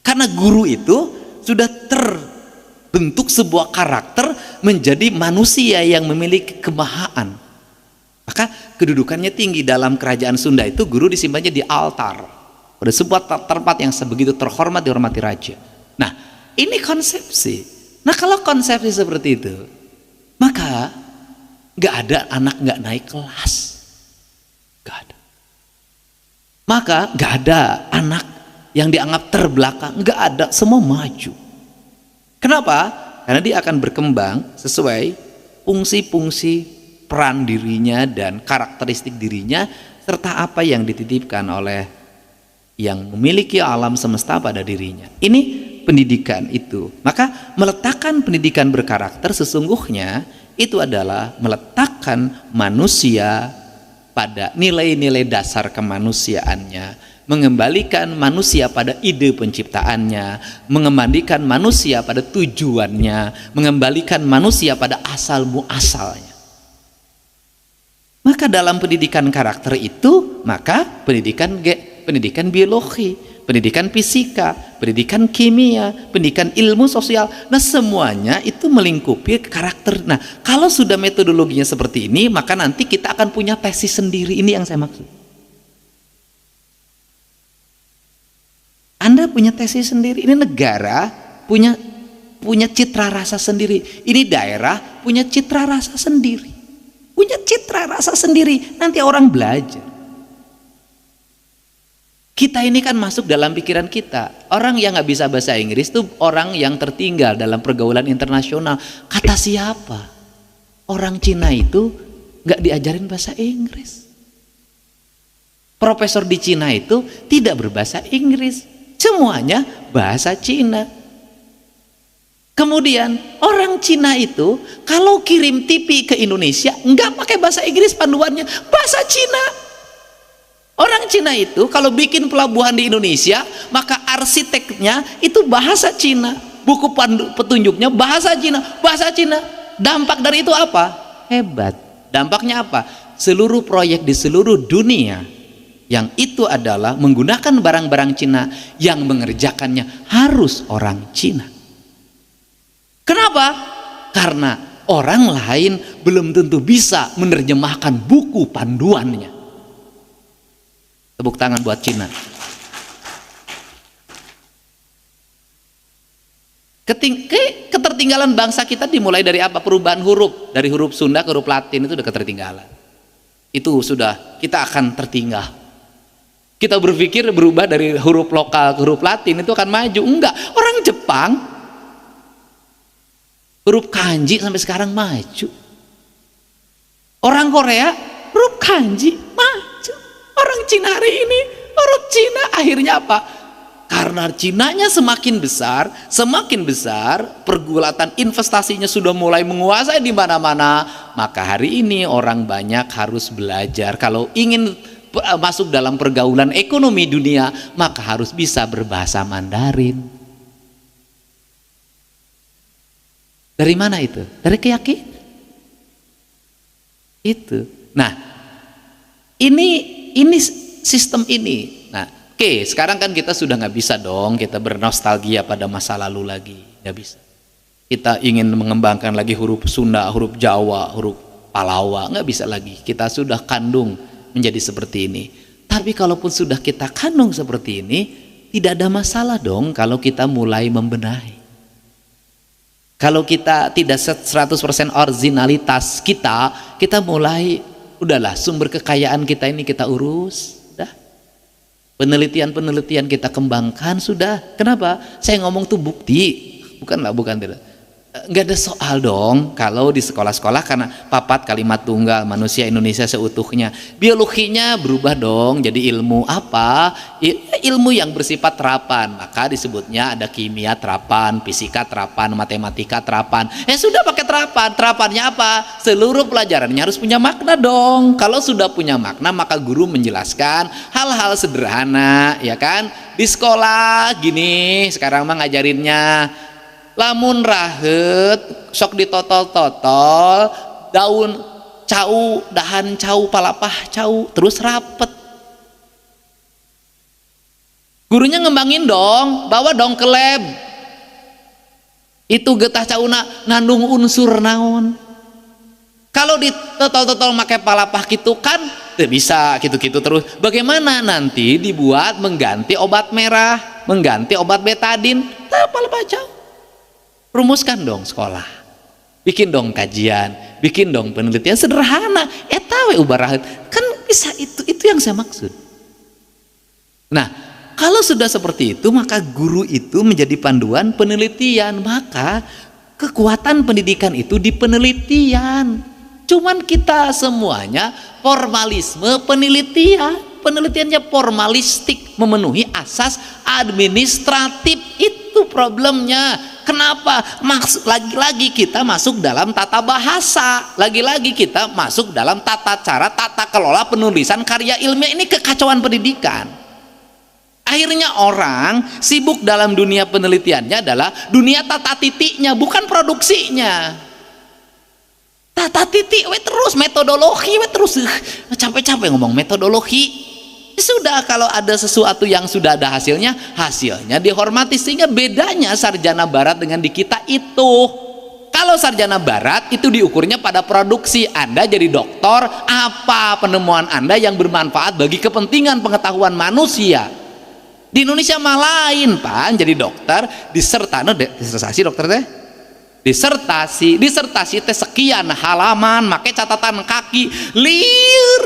Karena guru itu sudah terbentuk sebuah karakter menjadi manusia yang memiliki kemahaan. Maka kedudukannya tinggi dalam kerajaan Sunda itu guru disimpannya di altar. Pada sebuah tempat yang sebegitu terhormat dihormati raja. Nah, ini konsepsi. Nah, kalau konsepsi seperti itu, maka nggak ada anak nggak naik kelas. Nggak ada. Maka nggak ada anak yang dianggap terbelakang, nggak ada, semua maju. Kenapa? Karena dia akan berkembang sesuai fungsi-fungsi peran dirinya dan karakteristik dirinya serta apa yang dititipkan oleh yang memiliki alam semesta pada dirinya. Ini pendidikan itu. Maka meletakkan pendidikan berkarakter sesungguhnya itu adalah meletakkan manusia pada nilai-nilai dasar kemanusiaannya, mengembalikan manusia pada ide penciptaannya, mengembalikan manusia pada tujuannya, mengembalikan manusia pada asal muasalnya. Maka dalam pendidikan karakter itu, maka pendidikan biologi, pendidikan fisika, pendidikan kimia, pendidikan ilmu sosial, nah semuanya itu melingkupi karakter. Nah, kalau sudah metodologinya seperti ini, maka nanti kita akan punya tesis sendiri. Ini yang saya maksud. Anda punya tesis sendiri. Ini negara punya citra rasa sendiri. Ini daerah punya citra rasa sendiri. Punya citra rasa sendiri. Nanti orang belajar. Kita ini kan masuk dalam pikiran kita. Orang yang nggak bisa bahasa Inggris itu orang yang tertinggal dalam pergaulan internasional. Kata siapa? Orang Cina itu nggak diajarin bahasa Inggris. Profesor di Cina itu tidak berbahasa Inggris. Semuanya bahasa Cina. Kemudian orang Cina itu kalau kirim TV ke Indonesia nggak pakai bahasa Inggris panduannya, bahasa Cina. Orang Cina itu kalau bikin pelabuhan di Indonesia maka arsiteknya itu bahasa Cina, buku petunjuknya bahasa Cina, bahasa Cina. Dampak dari itu apa? Hebat. Dampaknya apa? Seluruh proyek di seluruh dunia yang itu adalah menggunakan barang-barang Cina yang mengerjakannya harus orang Cina. Kenapa? Karena orang lain belum tentu bisa menerjemahkan buku panduannya. Tepuk tangan buat Cina. Ketertinggalan bangsa kita dimulai dari apa? Perubahan huruf. Dari huruf Sunda ke huruf Latin itu udah ketertinggalan. Itu sudah, kita akan tertinggal. Kita berpikir berubah dari huruf lokal ke huruf Latin itu akan maju. Enggak, orang Jepang huruf kanji sampai sekarang maju. Orang Korea huruf kanji maju. Orang Cina hari ini huruf Cina akhirnya apa? Karena Cinanya semakin besar, pergulatan investasinya sudah mulai menguasai di mana-mana, maka hari ini orang banyak harus belajar. Kalau ingin masuk dalam pergaulan ekonomi dunia, maka harus bisa berbahasa Mandarin. Dari mana itu? Dari keyakinan. Itu. Nah, ini sistem ini. Nah, oke, sekarang kan kita sudah nggak bisa dong kita bernostalgia pada masa lalu lagi, nggak bisa. Kita ingin mengembangkan lagi huruf Sunda, huruf Jawa, huruf Palawa, nggak bisa lagi. Kita sudah kandung menjadi seperti ini. Tapi kalaupun sudah kita kandung seperti ini, tidak ada masalah dong kalau kita mulai membenahi. Kalau kita tidak 100% originalitas kita mulai, udahlah sumber kekayaan kita ini kita urus, udah. Penelitian-penelitian kita kembangkan, sudah. Kenapa? Saya ngomong tuh bukti, bukan tidak. Nggak ada soal dong kalau di sekolah-sekolah karena papat kalimat tunggal manusia Indonesia seutuhnya, biologinya berubah dong jadi ilmu apa? Ilmu yang bersifat terapan, maka disebutnya ada kimia terapan, fisika terapan, matematika terapan. Sudah pakai terapan. Terapannya apa? Seluruh pelajarannya harus punya makna dong. Kalau sudah punya makna maka guru menjelaskan hal-hal sederhana, ya kan? Di sekolah gini sekarang mah ngajarinnya, lamun rahet sok ditotol-totol daun cau, dahan cau, palapah cau, terus rapet. Gurunya ngembangin dong, bawa dong ke lab. Itu getah cauna ngandung unsur naon. Kalau ditotol-totol pakai palapah gitu kan tidak bisa gitu-gitu terus. Bagaimana nanti dibuat mengganti obat merah, mengganti obat betadin, palapah cau. Rumuskan dong sekolah, bikin dong kajian, bikin dong penelitian sederhana, etawe ubarahat, kan bisa. Itu yang saya maksud. Nah, kalau sudah seperti itu maka guru itu menjadi panduan penelitian, maka kekuatan pendidikan itu di penelitian. Cuman kita semuanya formalisme penelitian, penelitiannya formalistik, memenuhi asas administratif, itu problemnya. Kenapa? Lagi-lagi kita masuk dalam tata bahasa, lagi-lagi kita masuk dalam tata cara, tata kelola penulisan karya ilmiah. Ini kekacauan pendidikan. Akhirnya orang sibuk dalam dunia penelitiannya adalah dunia tata titiknya, bukan produksinya. Tata titik terus, metodologi terus, capek-capek ngomong metodologi. Sudah, kalau ada sesuatu yang sudah ada hasilnya dihormati. Sehingga bedanya sarjana barat dengan di kita itu, kalau sarjana barat itu diukurnya pada produksi. Anda jadi doktor, apa penemuan Anda yang bermanfaat bagi kepentingan pengetahuan manusia? Di Indonesia mah lain, Pak. Jadi dokter disertasi dokter teh disertasi teh sekian halaman, pakai catatan kaki, liur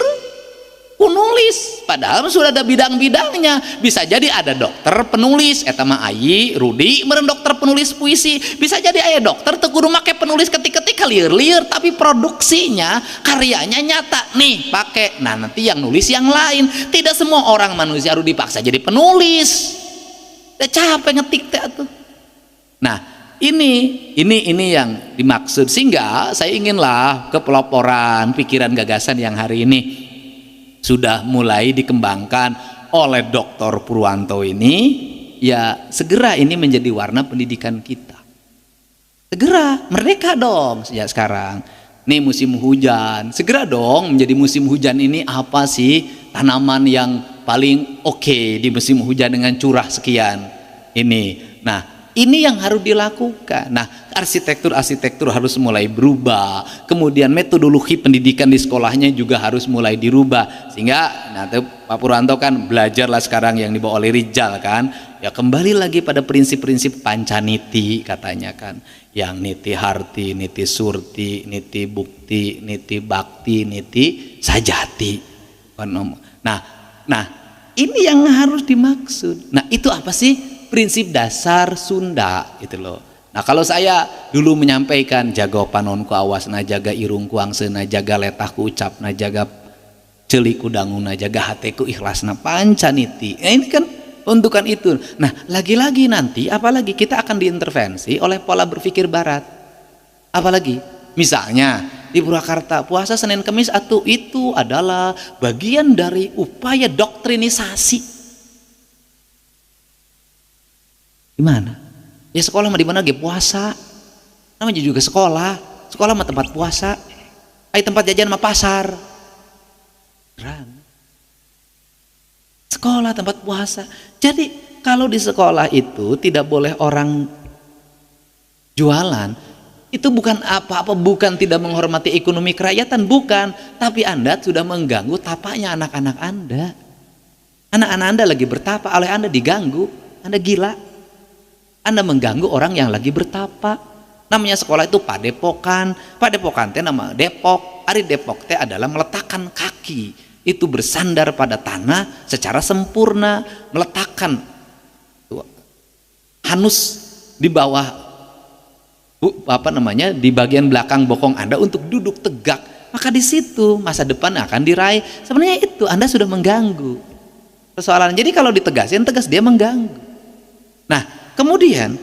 penulis, padahal sudah ada bidang-bidangnya. Bisa jadi ada dokter penulis, eta mah Ayi Rudi meureun dokter penulis puisi. Bisa jadi aya dokter teu kudu make penulis ketik-ketik lieur-lieur, tapi produksinya, karyanya nyata nih pakai. Nah, nanti yang nulis yang lain. Tidak semua orang manusia harus dipaksa jadi penulis. Udah capek ngetik teh atuh. Nah, ini yang dimaksud. Sehingga saya inginlah kepeloporan pikiran gagasan yang hari ini sudah mulai dikembangkan oleh Dr. Purwanto ini, ya segera ini menjadi warna pendidikan kita. Segera, merdeka dong sejak sekarang. Nih musim hujan, segera dong menjadi musim hujan ini apa sih tanaman yang paling oke di musim hujan dengan curah sekian ini. Nah, ini yang harus dilakukan. Nah, arsitektur harus mulai berubah. Kemudian metodologi pendidikan di sekolahnya juga harus mulai dirubah. Sehingga nanti Pak Purwanto kan belajarlah sekarang yang dibawa oleh Rijal kan. Ya kembali lagi pada prinsip-prinsip pancaniti katanya kan. Yang niti harti, niti surti, niti bukti, niti bakti, niti sajati. Nah, ini yang harus dimaksud. Nah, itu apa sih? Prinsip dasar Sunda itu loh. Nah, kalau saya dulu menyampaikan jaga panonku awasna, jaga irungku angsena, jaga letahku ucapna, jaga celiku danguna, jaga hatiku ikhlasna, pancaniti. Ini kan untukan itu. Nah, lagi-lagi nanti apalagi kita akan diintervensi oleh pola berpikir barat. Apalagi misalnya di Purwakarta puasa Senin Kamis itu adalah bagian dari upaya doktrinisasi. Gimana? Ya sekolah mah di mana ge puasa. Namanya juga sekolah. Sekolah mah tempat puasa. Tempat jajan mah pasar. Sekolah tempat puasa. Jadi kalau di sekolah itu tidak boleh orang jualan, itu bukan apa-apa, bukan tidak menghormati ekonomi kerakyatan, bukan. Tapi Anda sudah mengganggu tapaknya anak-anak Anda. Anak-anak Anda lagi bertapa, oleh Anda diganggu, Anda gila. Anda mengganggu orang yang lagi bertapa. Namanya sekolah itu padepokan. Padepokan teh nama Depok. Ari Depok teh adalah meletakkan kaki itu bersandar pada tanah secara sempurna, meletakkan hanus di bawah di bagian belakang bokong Anda untuk duduk tegak. Maka di situ masa depan akan diraih. Sebenarnya itu Anda sudah mengganggu persoalan. Jadi kalau ditegasin, tegas, dia mengganggu. Nah, kemudian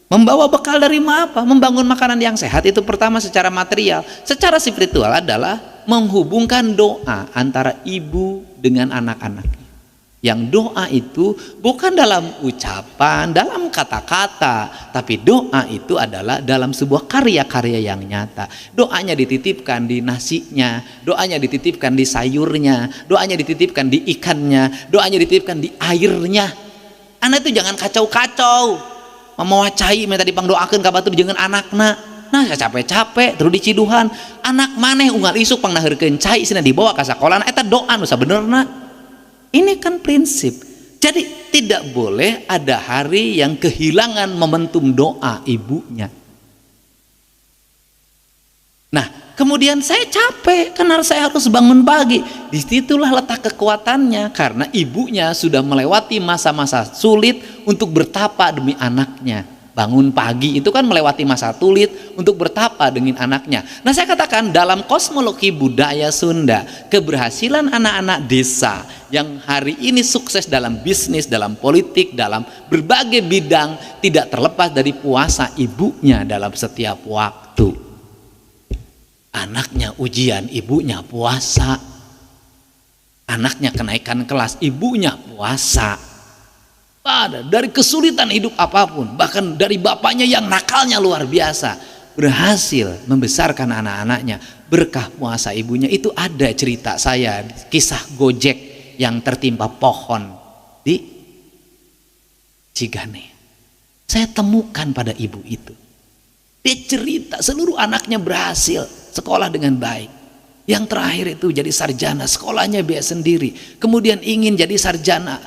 membawa bekal dari apa? Membangun makanan yang sehat itu pertama secara material. Secara spiritual adalah menghubungkan doa antara ibu dengan anak-anaknya. Yang doa itu bukan dalam ucapan, dalam kata-kata, tapi doa itu adalah dalam sebuah karya-karya yang nyata. Doanya dititipkan di nasinya, doanya dititipkan di sayurnya, doanya dititipkan di ikannya, doanya dititipkan di airnya. Anak itu jangan kacau-kacau. Memawacai minta dipangdoakeun ka batur jeung anakna. Nah, capek-capek terus diciduhan. Anak maneh unggal isuk pangnaheurkeun cai cenah dibawa ka sakolana eta doa nu sabenerna. Ini kan prinsip. Jadi tidak boleh ada hari yang kehilangan momentum doa ibunya. Nah, kemudian saya capek karena saya harus bangun pagi. Disitulah letak kekuatannya karena ibunya sudah melewati masa-masa sulit untuk bertapa demi anaknya. Bangun pagi itu kan melewati masa sulit untuk bertapa dengan anaknya. Nah, saya katakan dalam kosmologi budaya Sunda, keberhasilan anak-anak desa yang hari ini sukses dalam bisnis, dalam politik, dalam berbagai bidang tidak terlepas dari puasa ibunya dalam setiap waktu. Anaknya ujian, ibunya puasa. Anaknya kenaikan kelas, ibunya puasa. Dari kesulitan hidup apapun, bahkan dari bapaknya yang nakalnya luar biasa, berhasil membesarkan anak-anaknya berkah puasa ibunya. Itu ada cerita saya, kisah Gojek yang tertimpa pohon di Cigane. Saya temukan pada ibu itu. Dia cerita seluruh anaknya berhasil sekolah dengan baik. Yang terakhir itu jadi sarjana, sekolahnya biaya sendiri. Kemudian ingin jadi sarjana,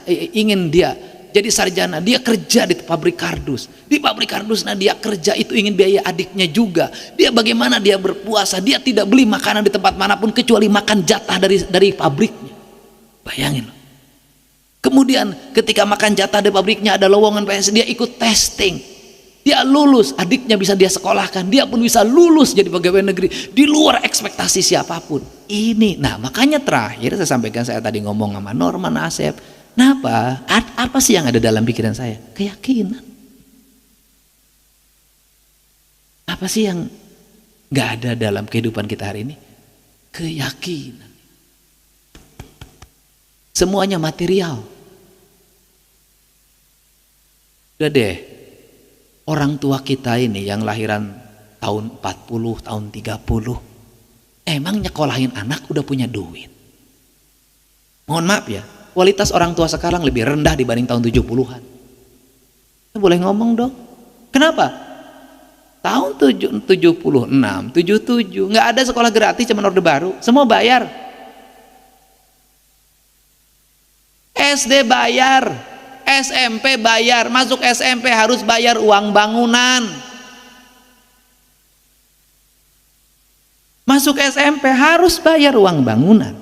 jadi sarjana, dia kerja di pabrik kardus. Di pabrik kardus, nah dia kerja itu ingin biaya adiknya juga. Dia bagaimana dia berpuasa, dia tidak beli makanan di tempat manapun kecuali makan jatah dari pabriknya. Bayangin. Kemudian ketika makan jatah dari pabriknya ada lowongan PNS, dia ikut testing. Dia lulus, adiknya bisa dia sekolahkan, dia pun bisa lulus jadi pegawai negeri di luar ekspektasi siapapun. Ini, nah makanya terakhir saya sampaikan, saya tadi ngomong sama Norman Asep. Kenapa? Apa sih yang ada dalam pikiran saya? Keyakinan. Apa sih yang nggak ada dalam kehidupan kita hari ini? Keyakinan. Semuanya material. Udah deh, orang tua kita ini yang lahiran tahun 40, tahun 30, emang nyekolahin anak udah punya duit. Mohon maaf ya, kualitas orang tua sekarang lebih rendah dibanding tahun 70-an. Boleh ngomong dong? Kenapa? Tahun 76, 77 nggak ada sekolah gratis, cuma Orde Baru, semua bayar. SD bayar, SMP bayar, masuk SMP harus bayar uang bangunan. Masuk SMP harus bayar uang bangunan.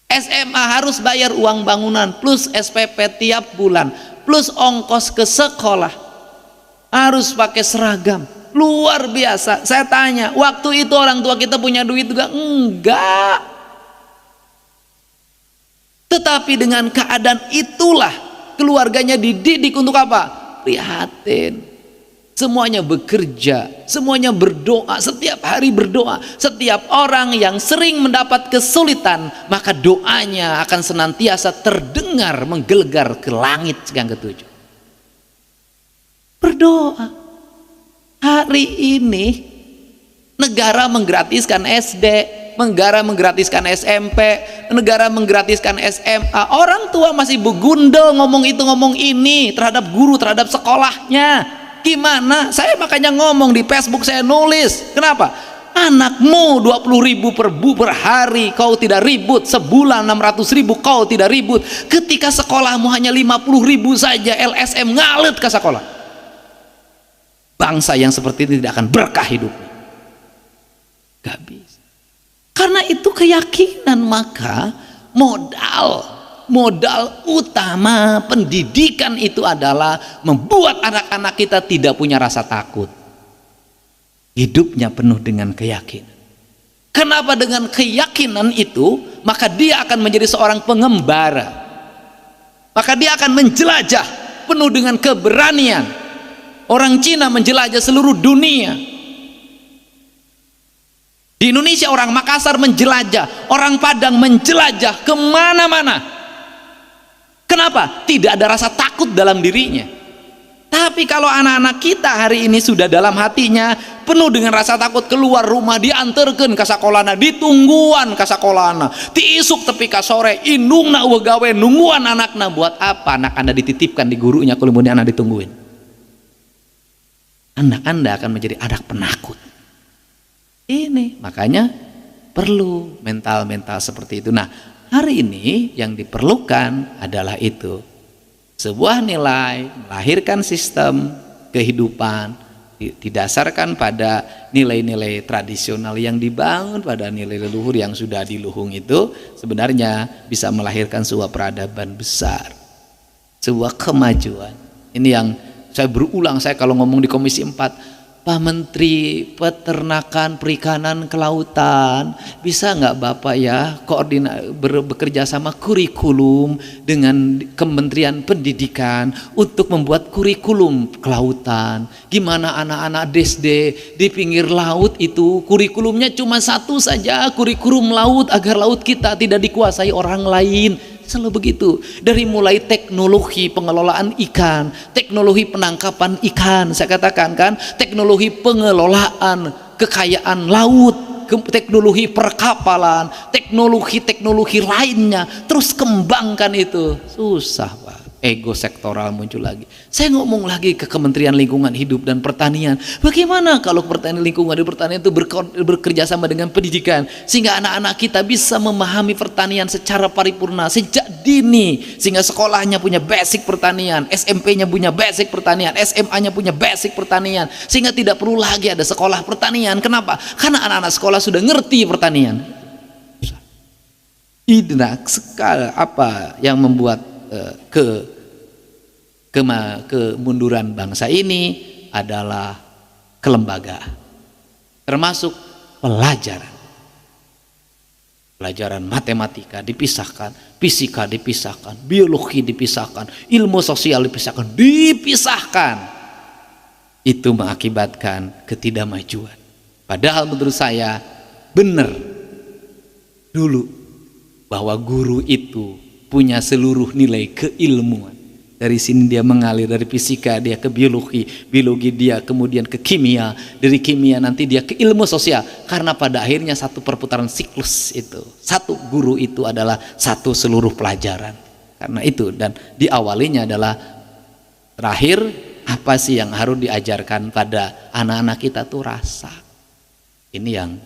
SMA harus bayar uang bangunan plus SPP tiap bulan plus ongkos ke sekolah, harus pakai seragam. Luar biasa. Saya tanya, waktu itu orang tua kita punya duit juga? Enggak. Tetapi dengan keadaan itulah keluarganya dididik untuk apa? Prihatin. Semuanya bekerja, semuanya berdoa, setiap hari berdoa. Setiap orang yang sering mendapat kesulitan, maka doanya akan senantiasa terdengar menggelegar ke langit yang ketujuh. Berdoa. Hari ini negara menggratiskan SD, negara menggratiskan SMP, negara menggratiskan SMA. Orang tua masih begundel ngomong itu ngomong ini terhadap guru, terhadap sekolahnya. Gimana? Saya makanya ngomong di Facebook, saya nulis. Kenapa? Anakmu 20.000 per hari kau tidak ribut, sebulan 600.000 kau tidak ribut. Ketika sekolahmu hanya 50.000 saja, LSM ngalet ke sekolah. Bangsa yang seperti ini tidak akan berkah hidupnya. Gak bisa. Karena itu keyakinan, maka modal utama pendidikan itu adalah membuat anak-anak kita tidak punya rasa takut. Hidupnya penuh dengan keyakinan. Kenapa dengan keyakinan itu? Maka dia akan menjadi seorang pengembara. Maka dia akan menjelajah penuh dengan keberanian. Orang Cina menjelajah seluruh dunia. Di Indonesia orang Makassar menjelajah, orang Padang menjelajah kemana-mana. Kenapa? Tidak ada rasa takut dalam dirinya. Tapi kalau anak-anak kita hari ini sudah dalam hatinya penuh dengan rasa takut, keluar rumah diantarkan ke sekolahna, ditungguan ke sekolahna, diisuk tepi ka sore, indungna wegawe nungguan anakna. Buat apa anak anda dititipkan di gurunya kalau kemudian anak ditungguin? Anak anda akan menjadi anak penakut. Ini makanya perlu mental-mental seperti itu. Nah, hari ini yang diperlukan adalah itu. Sebuah nilai melahirkan sistem kehidupan didasarkan pada nilai-nilai tradisional yang dibangun pada nilai leluhur yang sudah diluhung itu sebenarnya bisa melahirkan sebuah peradaban besar, sebuah kemajuan. Ini yang saya berulang, saya kalau ngomong di Komisi 4, Pak Menteri Peternakan, Perikanan, Kelautan, bisa nggak Bapak ya bekerja sama kurikulum dengan Kementerian Pendidikan untuk membuat kurikulum kelautan. Gimana anak-anak SD di pinggir laut itu kurikulumnya cuma satu saja, kurikulum laut agar laut kita tidak dikuasai orang lain. Selalu begitu, dari mulai teknologi pengelolaan ikan, teknologi penangkapan ikan, saya katakan kan, teknologi pengelolaan kekayaan laut, teknologi perkapalan, teknologi lainnya, terus kembangkan itu. Susah Pak, ego sektoral muncul lagi. Saya ngomong lagi ke Kementerian Lingkungan Hidup dan Pertanian, bagaimana kalau pertanian lingkungan dan pertanian itu bekerja sama dengan pendidikan, sehingga anak-anak kita bisa memahami pertanian secara paripurna sejak dini, sehingga sekolahnya punya basic pertanian, SMP-nya punya basic pertanian, SMA-nya punya basic pertanian, sehingga tidak perlu lagi ada sekolah pertanian. Kenapa? Karena anak-anak sekolah sudah ngerti pertanian. Ini sekali apa yang membuat kemunduran bangsa ini adalah kelembagaan, termasuk pelajaran matematika dipisahkan, fisika dipisahkan, biologi dipisahkan, ilmu sosial dipisahkan. Itu mengakibatkan ketidakmajuan. Padahal menurut saya benar dulu bahwa guru itu punya seluruh nilai keilmuan. Dari sini dia mengalir, dari fisika dia ke biologi, biologi dia kemudian ke kimia, dari kimia nanti dia ke ilmu sosial. Karena pada akhirnya satu perputaran siklus itu, satu guru itu adalah satu seluruh pelajaran. Karena itu, dan diawalinya adalah terakhir apa sih yang harus diajarkan pada anak-anak kita tuh rasa. Ini yang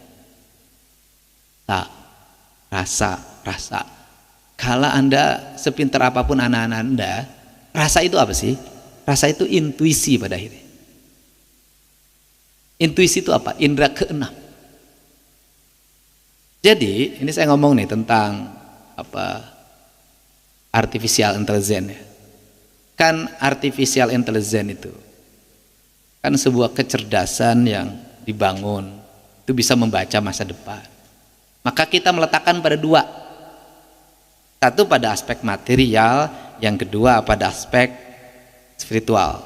tak rasa. Kalau Anda sepintar apapun anak-anak Anda, rasa itu apa sih? Rasa itu intuisi pada akhirnya. Intuisi itu apa? Indra keenam. Jadi, ini saya ngomong nih tentang apa? Artificial intelligence ya. Kan artificial intelligence itu kan sebuah kecerdasan yang dibangun itu bisa membaca masa depan. Maka kita meletakkan pada dua. Satu pada aspek material, yang kedua pada aspek spiritual.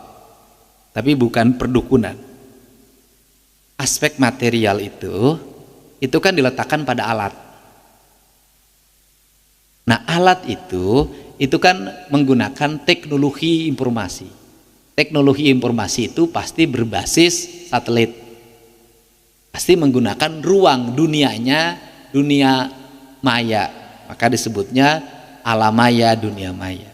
Tapi bukan perdukunan. Aspek material itu kan diletakkan pada alat. Nah, alat itu kan menggunakan teknologi informasi. Teknologi informasi itu pasti berbasis satelit. Pasti menggunakan ruang dunianya, dunia maya. Maka disebutnya alam maya, dunia maya.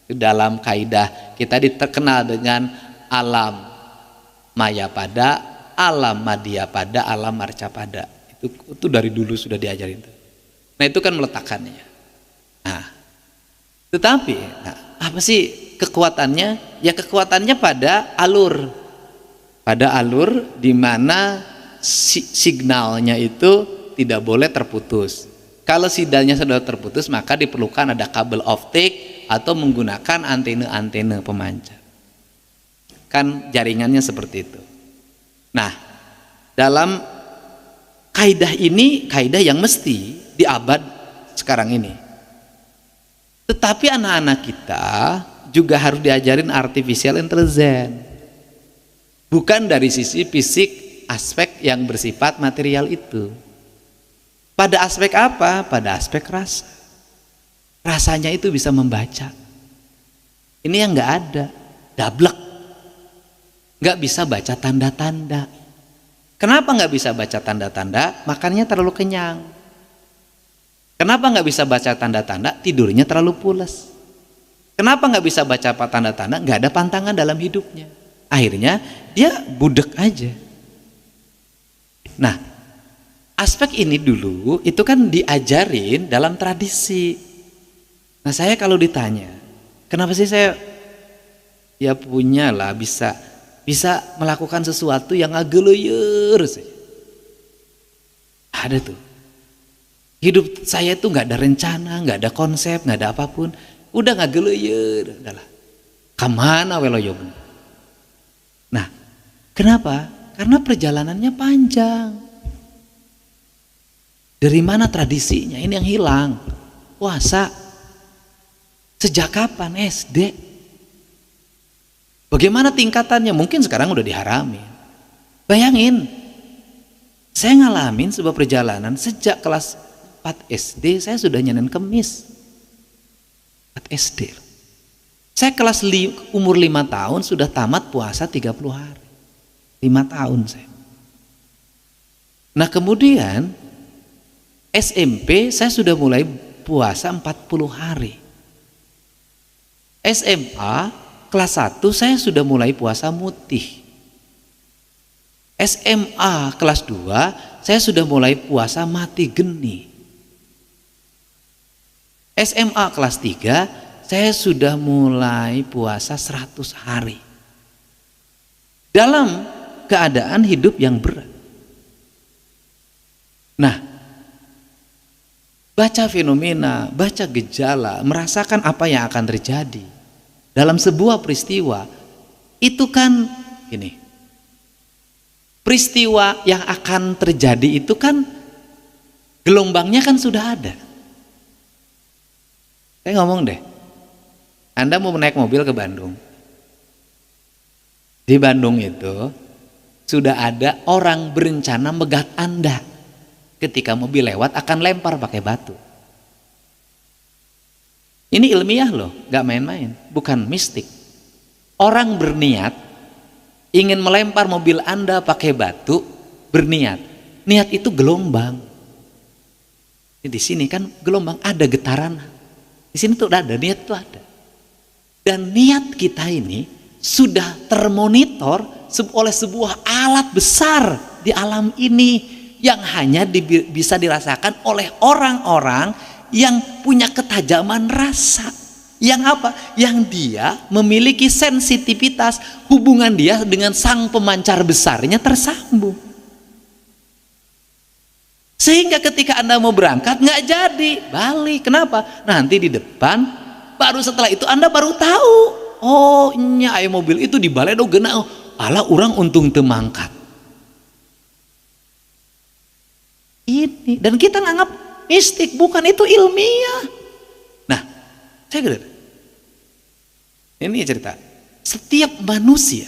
Itu dalam kaidah kita terkenal dengan alam maya pada, alam madya pada, alam marca pada. Itu dari dulu sudah diajarin tuh. Nah itu kan meletakkannya. Nah, tetapi apa sih kekuatannya? Ya kekuatannya pada alur di mana signalnya itu tidak boleh terputus. Kalau sinyalnya sudah terputus, maka diperlukan ada kabel optik atau menggunakan antena-antena pemancar. Kan jaringannya seperti itu. Nah, dalam kaidah ini, kaidah yang mesti di abad sekarang ini. Tetapi anak-anak kita juga harus diajarin artificial intelligence. Bukan dari sisi fisik, aspek yang bersifat material itu. Pada aspek apa? Pada aspek rasa. Rasanya itu bisa membaca. Ini yang nggak ada, dablek. Nggak bisa baca tanda-tanda. Kenapa nggak bisa baca tanda-tanda? Makannya terlalu kenyang. Kenapa nggak bisa baca tanda-tanda? Tidurnya terlalu pules. Kenapa nggak bisa baca tanda-tanda? Nggak ada pantangan dalam hidupnya. Akhirnya dia budek aja. Nah, aspek ini dulu itu kan diajarin dalam tradisi. Nah, saya kalau ditanya, kenapa sih saya ya punya lah bisa melakukan sesuatu yang ageloyer saja. Ada tuh. Hidup saya tuh nggak ada rencana, nggak ada konsep, nggak ada apapun. Udah ngageloyer, udahlah. Kamana weloyo. Nah, kenapa? Karena perjalanannya panjang. Dari mana tradisinya? Ini yang hilang. Puasa. Sejak kapan? SD. Bagaimana tingkatannya? Mungkin sekarang udah diharamin. Bayangin, saya ngalamin sebuah perjalanan sejak kelas 4 SD, saya sudah nyenin kemis. 4 SD. Saya umur 5 tahun sudah tamat puasa 30 hari. 5 tahun saya. Nah kemudian SMP saya sudah mulai puasa 40 hari. SMA kelas 1 saya sudah mulai puasa mutih. SMA kelas 2 saya sudah mulai puasa mati geni. SMA kelas 3 saya sudah mulai puasa 100 hari. Dalam keadaan hidup yang berat. Nah, baca fenomena, baca gejala, merasakan apa yang akan terjadi dalam sebuah peristiwa, itu kan gini, peristiwa yang akan terjadi itu kan gelombangnya kan sudah ada. Saya ngomong deh, Anda mau naik mobil ke Bandung. Di Bandung itu sudah ada orang berencana megat Anda. Ketika mobil lewat akan lempar pakai batu. Ini ilmiah loh, gak main-main, bukan mistik. Orang berniat ingin melempar mobil Anda pakai batu, berniat. Niat itu gelombang. Di sini kan gelombang, ada getaran. Di sini tuh ada, niat tuh ada. Dan niat kita ini sudah termonitor oleh sebuah alat besar di alam ini yang hanya bisa dirasakan oleh orang-orang yang punya ketajaman rasa. Yang apa? Yang dia memiliki sensitivitas, hubungan dia dengan sang pemancar besarnya tersambung. Sehingga ketika Anda mau berangkat nggak jadi, balik. Kenapa? Nanti di depan, baru setelah itu Anda baru tahu. Oh, nya mobil itu di balai do gena. Ala orang untung temangkat. Ini, dan kita nganggap mistik, bukan, itu ilmiah. Nah, saya kira ini cerita. Setiap manusia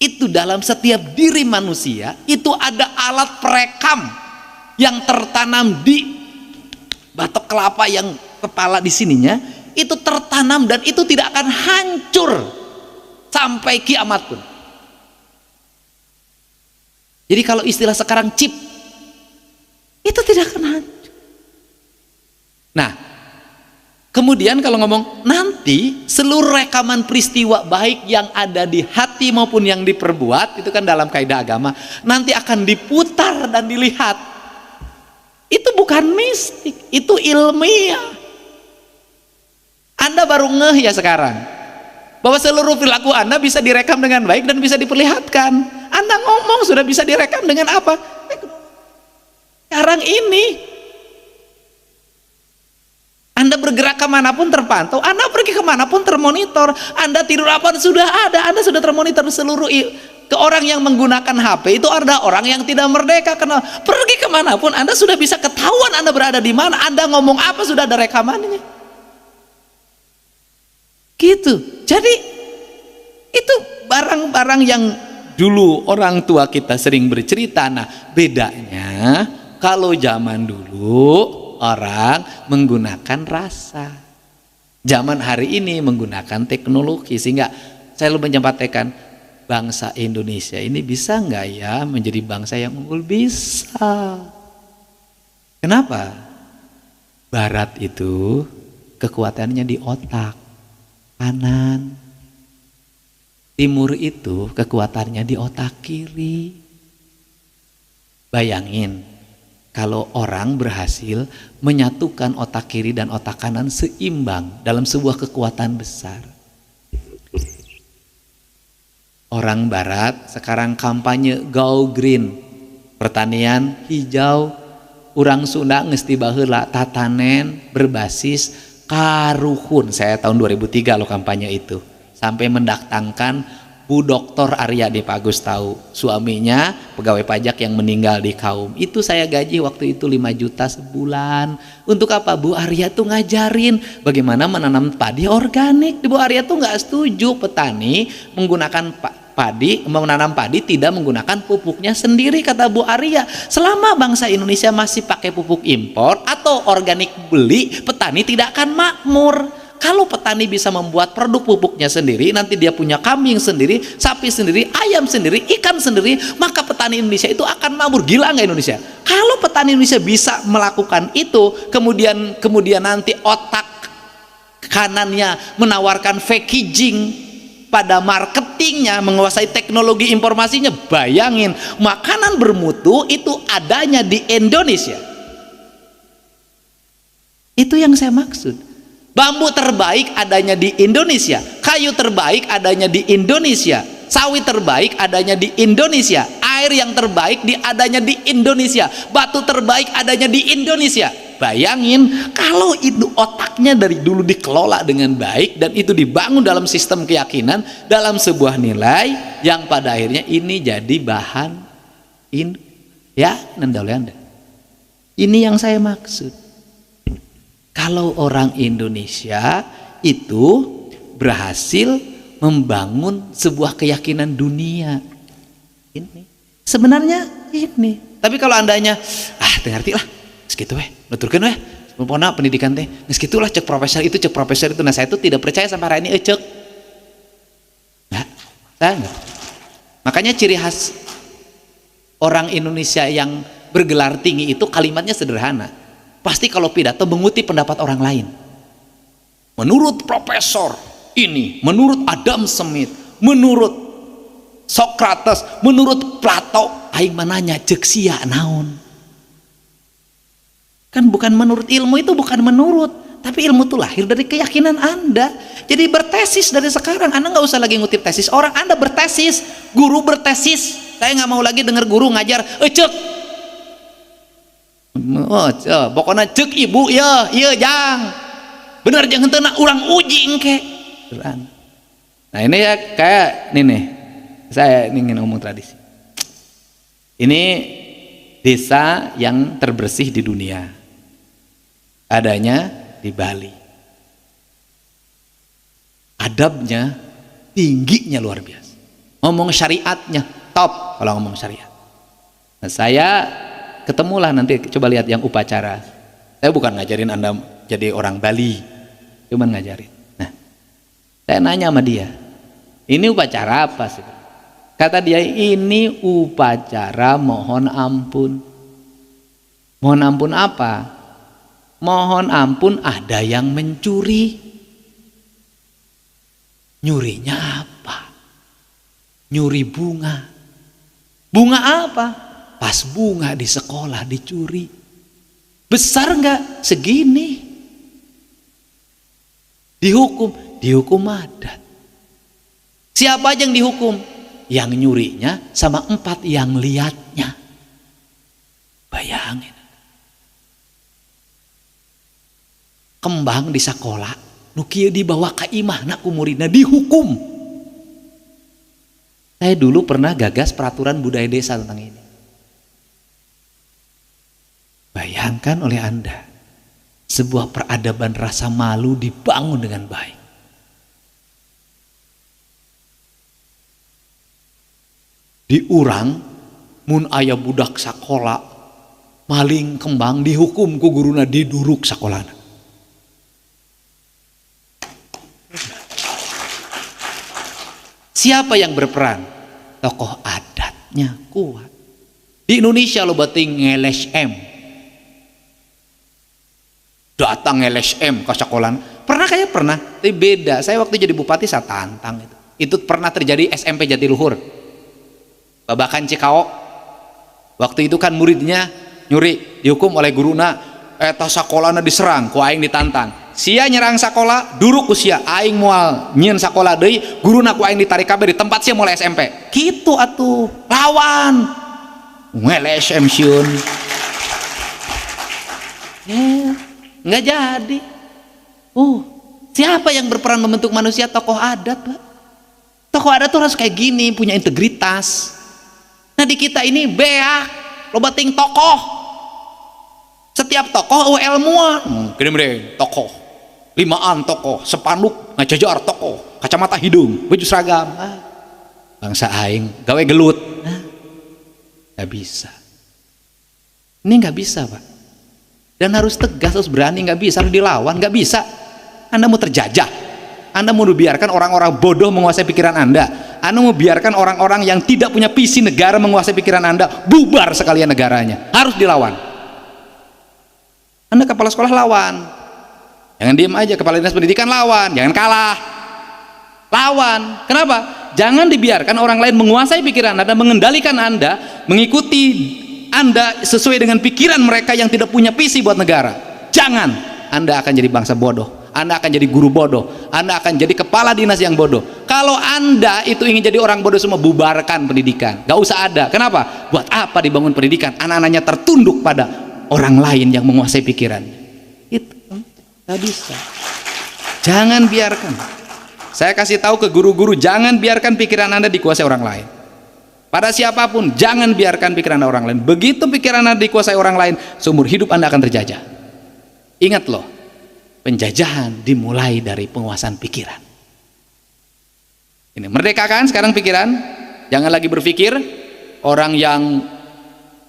itu, dalam setiap diri manusia itu ada alat perekam yang tertanam di batok kelapa yang kepala di sininya, itu tertanam dan itu tidak akan hancur sampai kiamat pun. Jadi kalau istilah sekarang chip, itu tidak akan hancur. Nah, Kemudian kalau ngomong nanti seluruh rekaman peristiwa baik yang ada di hati maupun yang diperbuat, itu kan dalam kaidah agama, nanti akan diputar dan dilihat. Itu bukan mistik, itu ilmiah. Anda baru ngeh ya sekarang bahwa seluruh perilaku Anda bisa direkam dengan baik dan bisa diperlihatkan. Anda ngomong sudah bisa direkam dengan apa? Sekarang ini Anda bergerak kemanapun terpantau, Anda pergi kemanapun termonitor, Anda tidur apa sudah ada, Anda sudah termonitor. Seluruh ke orang yang menggunakan HP itu ada orang yang tidak merdeka. Karena pergi kemanapun Anda sudah bisa ketahuan Anda berada di mana, Anda ngomong apa sudah ada rekamannya. Gitu. Jadi itu barang-barang yang dulu orang tua kita sering bercerita. Nah, bedanya kalau zaman dulu orang menggunakan rasa, zaman hari ini menggunakan teknologi. Sehingga saya selalu menyampaikan, bangsa Indonesia ini bisa nggak ya menjadi bangsa yang unggul? Bisa. Kenapa? Barat itu kekuatannya di otak kanan, timur itu kekuatannya di otak kiri. Bayangin kalau orang berhasil menyatukan otak kiri dan otak kanan seimbang dalam sebuah kekuatan besar. Orang barat sekarang kampanye go green, pertanian hijau. Urang Sunda ngesti baheula tatanen berbasis karuhun. Saya tahun 2003 loh kampanye itu, sampai mendatangkan Bu Dr. Aryadi, Pak Agus tahu, suaminya pegawai pajak yang meninggal di Kaum. Itu saya gaji waktu itu 5 juta sebulan. Untuk apa? Bu Arya tuh ngajarin bagaimana menanam padi organik. Bu Arya tuh nggak setuju petani menggunakan menanam padi tidak menggunakan pupuknya sendiri. Kata Bu Arya, selama bangsa Indonesia masih pakai pupuk impor atau organik beli, petani tidak akan makmur. Kalau petani bisa membuat produk pupuknya sendiri, nanti dia punya kambing sendiri, sapi sendiri, ayam sendiri, ikan sendiri, maka petani Indonesia itu akan makmur. Gila nggak Indonesia? Kalau petani Indonesia bisa melakukan itu, kemudian nanti otak kanannya menawarkan packaging pada marketingnya, menguasai teknologi informasinya, bayangin makanan bermutu itu adanya di Indonesia. Itu yang saya maksud. Bambu terbaik adanya di Indonesia, kayu terbaik adanya di Indonesia, sawit terbaik adanya di Indonesia, air yang terbaik adanya di Indonesia, batu terbaik adanya di Indonesia. Bayangin kalau itu otaknya dari dulu dikelola dengan baik dan itu dibangun dalam sistem keyakinan, dalam sebuah nilai yang pada akhirnya ini jadi bahan ini yang saya maksud. Kalau orang Indonesia itu berhasil membangun sebuah keyakinan dunia ini, sebenarnya ini. Tapi kalau andanya ngerti lah segitu nuturkeun pokoknya pendidikan teh segitu lah, cek profesor itu. Nah saya itu tidak percaya sampai hari ini cek. Nah, saya enggak. Makanya ciri khas orang Indonesia yang bergelar tinggi itu kalimatnya sederhana. Pasti kalau pidato mengutip pendapat orang lain. Menurut profesor ini, menurut Adam Smith, menurut Socrates, menurut Plato, aing mananya cek sia naon. Kan bukan menurut, ilmu itu bukan menurut, tapi ilmu itu lahir dari keyakinan Anda. Jadi bertesis dari sekarang, Anda nggak usah lagi ngutip tesis orang, Anda bertesis, guru bertesis. Saya nggak mau lagi dengar guru ngajar, cek. Pokoknya cek ibu ya, iya jang bener jangan tenang urang uji engke. Nah ini ya kayak ini nih, saya ingin ngomong tradisi. Ini desa yang terbersih di dunia, adanya di Bali. Adabnya tingginya luar biasa, ngomong syariatnya top. Kalau ngomong syariat, nah saya ketemulah nanti, coba lihat yang upacara. Saya bukan ngajarin Anda jadi orang Bali, cuman ngajarin. Nah, saya nanya sama dia, ini upacara apa sih? Kata dia, ini upacara mohon ampun. Mohon ampun apa? mohon ampun ada yang mencuri. Nyurinya apa? Nyuri bunga. Bunga apa? Pas bunga di sekolah dicuri. Besar nggak? Segini. Dihukum adat. Siapa aja yang dihukum? Yang nyurinya sama 4 yang lihatnya. Bayangin. Kembang di sekolah, nukia dibawa ke imahna ku muridna dihukum. Saya dulu pernah gagas peraturan budaya desa tentang ini. Bayangkan oleh Anda, sebuah peradaban rasa malu dibangun dengan baik. Diurang, mun aya budak sakola, maling kembang dihukum ku guruna diduruk sakolana. Siapa yang berperan? Tokoh adatnya kuat. Di Indonesia lo berarti nge-LSM. Datang LSM ke sekolah. Pernah kayak pernah, tapi beda. Saya waktu jadi bupati saya tantang itu. Itu pernah terjadi SMP Jatiluhur. Babakan Cikao. Waktu itu kan muridnya nyuri, dihukum oleh guruna. Eta sakolana diserang, ku aing ditantang. Sia nyerang sakola, duruk ku sia. Aing moal nyieun sakola deui, guruna ku aing ditarik kabeh di tempat sia mulai SMP. Kitu atuh, lawan. LSM sieun. Nggak jadi. Siapa yang berperan membentuk manusia? Tokoh adat, Pak. Tokoh adat tuh harus kayak gini, punya integritas. Nah di kita ini beak, loba ting tokoh. Setiap tokoh ilmuwan, gede tokoh, 5an tokoh, sepanduk ngajajar tokoh, kacamata hidung, baju seragam. Bangsa aing gawe gelut. Nggak bisa. Ini nggak bisa, Pak. Dan harus tegas, harus berani, nggak bisa, harus dilawan, nggak bisa. Anda mau terjajah, Anda mau biarkan orang-orang bodoh menguasai pikiran Anda mau biarkan orang-orang yang tidak punya visi negara menguasai pikiran Anda, bubar sekalian negaranya, harus dilawan. Anda kepala sekolah lawan, jangan diem aja. Kepala dinas pendidikan lawan, jangan kalah, lawan. Kenapa? Jangan dibiarkan orang lain menguasai pikiran Anda, mengendalikan Anda, mengikuti Anda sesuai dengan pikiran mereka yang tidak punya visi buat negara. Jangan. Anda akan jadi bangsa bodoh, Anda akan jadi guru bodoh, Anda akan jadi kepala dinas yang bodoh. Kalau Anda itu ingin jadi orang bodoh semua, bubarkan pendidikan, gak usah ada. Kenapa? Buat apa dibangun pendidikan? Anak-anaknya tertunduk pada orang lain yang menguasai pikirannya. Itu gak bisa. Jangan biarkan. Saya kasih tahu ke guru-guru, jangan biarkan pikiran Anda dikuasai orang lain. Pada siapapun, jangan biarkan pikiran orang lain. Begitu pikiran Anda dikuasai orang lain, seumur hidup Anda akan terjajah. Ingat loh, penjajahan dimulai dari penguasaan pikiran. Ini merdekakan sekarang pikiran. Jangan lagi berpikir orang yang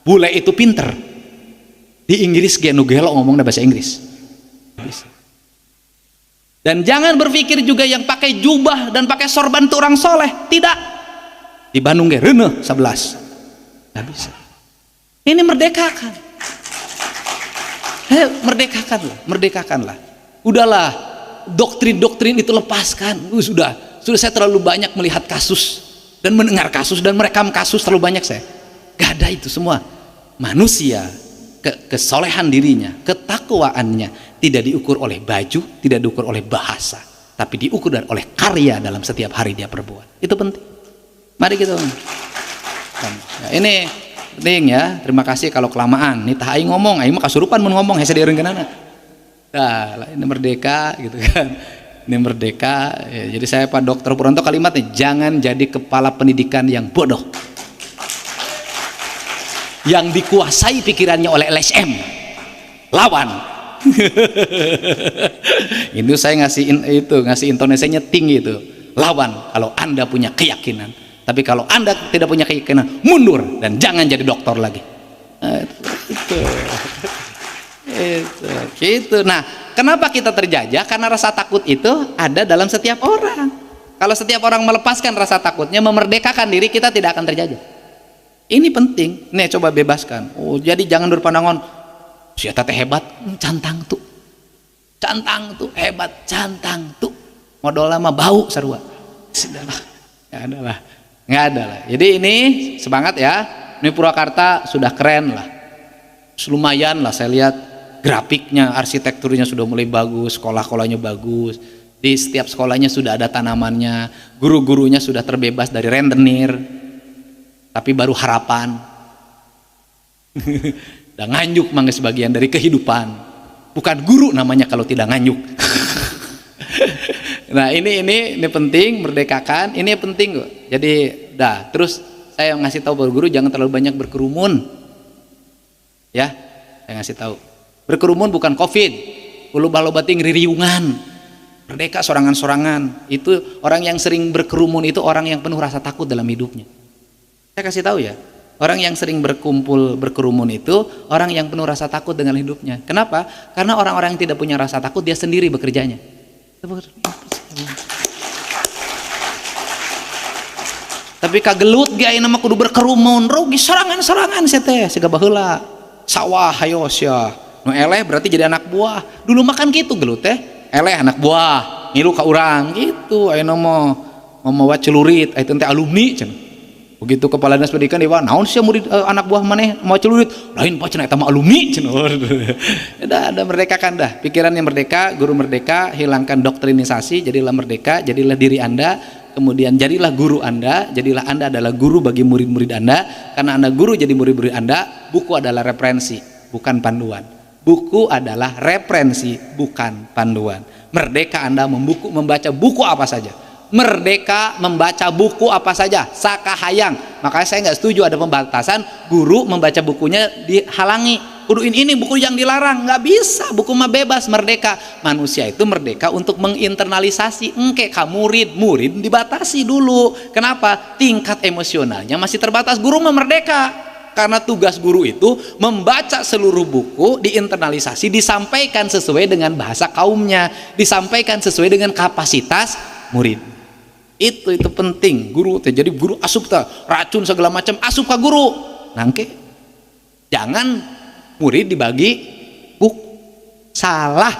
bule itu pinter. Di Inggris genu gelo ngomongnya bahasa Inggris. Dan jangan berpikir juga yang pakai jubah dan pakai sorban itu orang soleh. Tidak. Di Bandung ge reuneuh 11. Nggak bisa. Ini merdekakan. Merdekakanlah. Udahlah, doktrin-doktrin itu lepaskan. Sudah saya terlalu banyak melihat kasus dan mendengar kasus dan merekam kasus terlalu banyak saya. Gak ada itu semua. Manusia, kesolehan dirinya, ketakwaannya tidak diukur oleh baju, tidak diukur oleh bahasa, tapi diukur oleh karya dalam setiap hari dia perbuat. Itu penting. Mari kita. Ya, ini penting ya. Terima kasih kalau kelamaan. Nih tah aing ngomong, aing mah kasurupan mun ngomong hese dieureunkeunana. Nah, ini merdeka gitu kan. Ini merdeka. Ya, jadi saya Pak Dr. Purwanto kalimatnya, jangan jadi kepala pendidikan yang bodoh. Yang dikuasai pikirannya oleh LSM. Lawan. Itu saya ngasih intonasinya tinggi itu. Lawan kalau Anda punya keyakinan. Tapi kalau Anda tidak punya keyakinan, mundur dan jangan jadi dokter lagi. Gitu. Nah, kenapa kita terjajah? Karena rasa takut itu ada dalam setiap orang. Kalau setiap orang melepaskan rasa takutnya, memerdekakan diri, kita tidak akan terjajah. Ini penting. Nih coba bebaskan. Oh, jadi jangan berpandangan si eta teh hebat, cantang tuh. Cantang tuh hebat, cantang tuh modal lama bau sarua. Sudahlah, nggak ada lah. Jadi ini semangat ya. Ini Purwakarta sudah keren lah. Lumayan lah saya lihat grafiknya, arsitekturnya sudah mulai bagus, sekolah-sekolahnya bagus. Di setiap sekolahnya sudah ada tanamannya, guru-gurunya sudah terbebas dari rentenir. Tapi baru harapan. Dan nganjuk mangga sebagian dari kehidupan. Bukan guru namanya kalau tidak nganyuk. Nah ini penting, merdekakan, ini penting kok. Jadi terus saya ngasih tahu para guru jangan terlalu banyak berkerumun. Ya, saya ngasih tahu. Berkerumun bukan COVID. Loba-loba ting ririungan. Merdeka sorangan-sorangan. Itu orang yang sering berkerumun itu orang yang penuh rasa takut dalam hidupnya. Saya kasih tahu ya. Orang yang sering berkerumun itu orang yang penuh rasa takut dengan hidupnya. Kenapa? Karena orang-orang yang tidak punya rasa takut dia sendiri bekerjanya. Tapi kagelut ge ayeuna mah kudu berkerumun, rugi sorangan-sorangan sia teh siga baheula. Sawah hayo sia. Nu eleh berarti jadi anak buah. Dulu makan gitu gelut teh. Eleh anak buah, ngilu ka urang gitu. Ayeuna mah mamawa celurit, aya teh alumni cenah. Begitu kepala dinas pendidikan dia naon sih murid anak buah maneh mau celurit lain pak cenah eta mah alumni cenah. Ada merdeka kan dah pikirannya merdeka, guru merdeka, hilangkan doktrinisasi, jadilah merdeka, jadilah diri Anda, kemudian jadilah guru Anda, jadilah Anda adalah guru bagi murid-murid Anda. Karena Anda guru jadi murid-murid Anda, buku adalah referensi bukan panduan. Buku adalah referensi bukan panduan. Merdeka Anda membaca buku apa saja. Merdeka membaca buku apa saja, sakahayang. Makanya saya nggak setuju ada pembatasan guru membaca bukunya dihalangi. Kudu ini buku yang dilarang, nggak bisa. Buku mah bebas. Merdeka manusia itu merdeka untuk menginternalisasi. Engke ka murid dibatasi dulu. Kenapa? Tingkat emosionalnya masih terbatas. Guru mah merdeka. Karena tugas guru itu membaca seluruh buku, diinternalisasi, disampaikan sesuai dengan bahasa kaumnya, disampaikan sesuai dengan kapasitas murid. Itu penting. Guru teh jadi guru asup teh racun segala macam asup ka guru. Nangke jangan murid dibagi buku. Salah.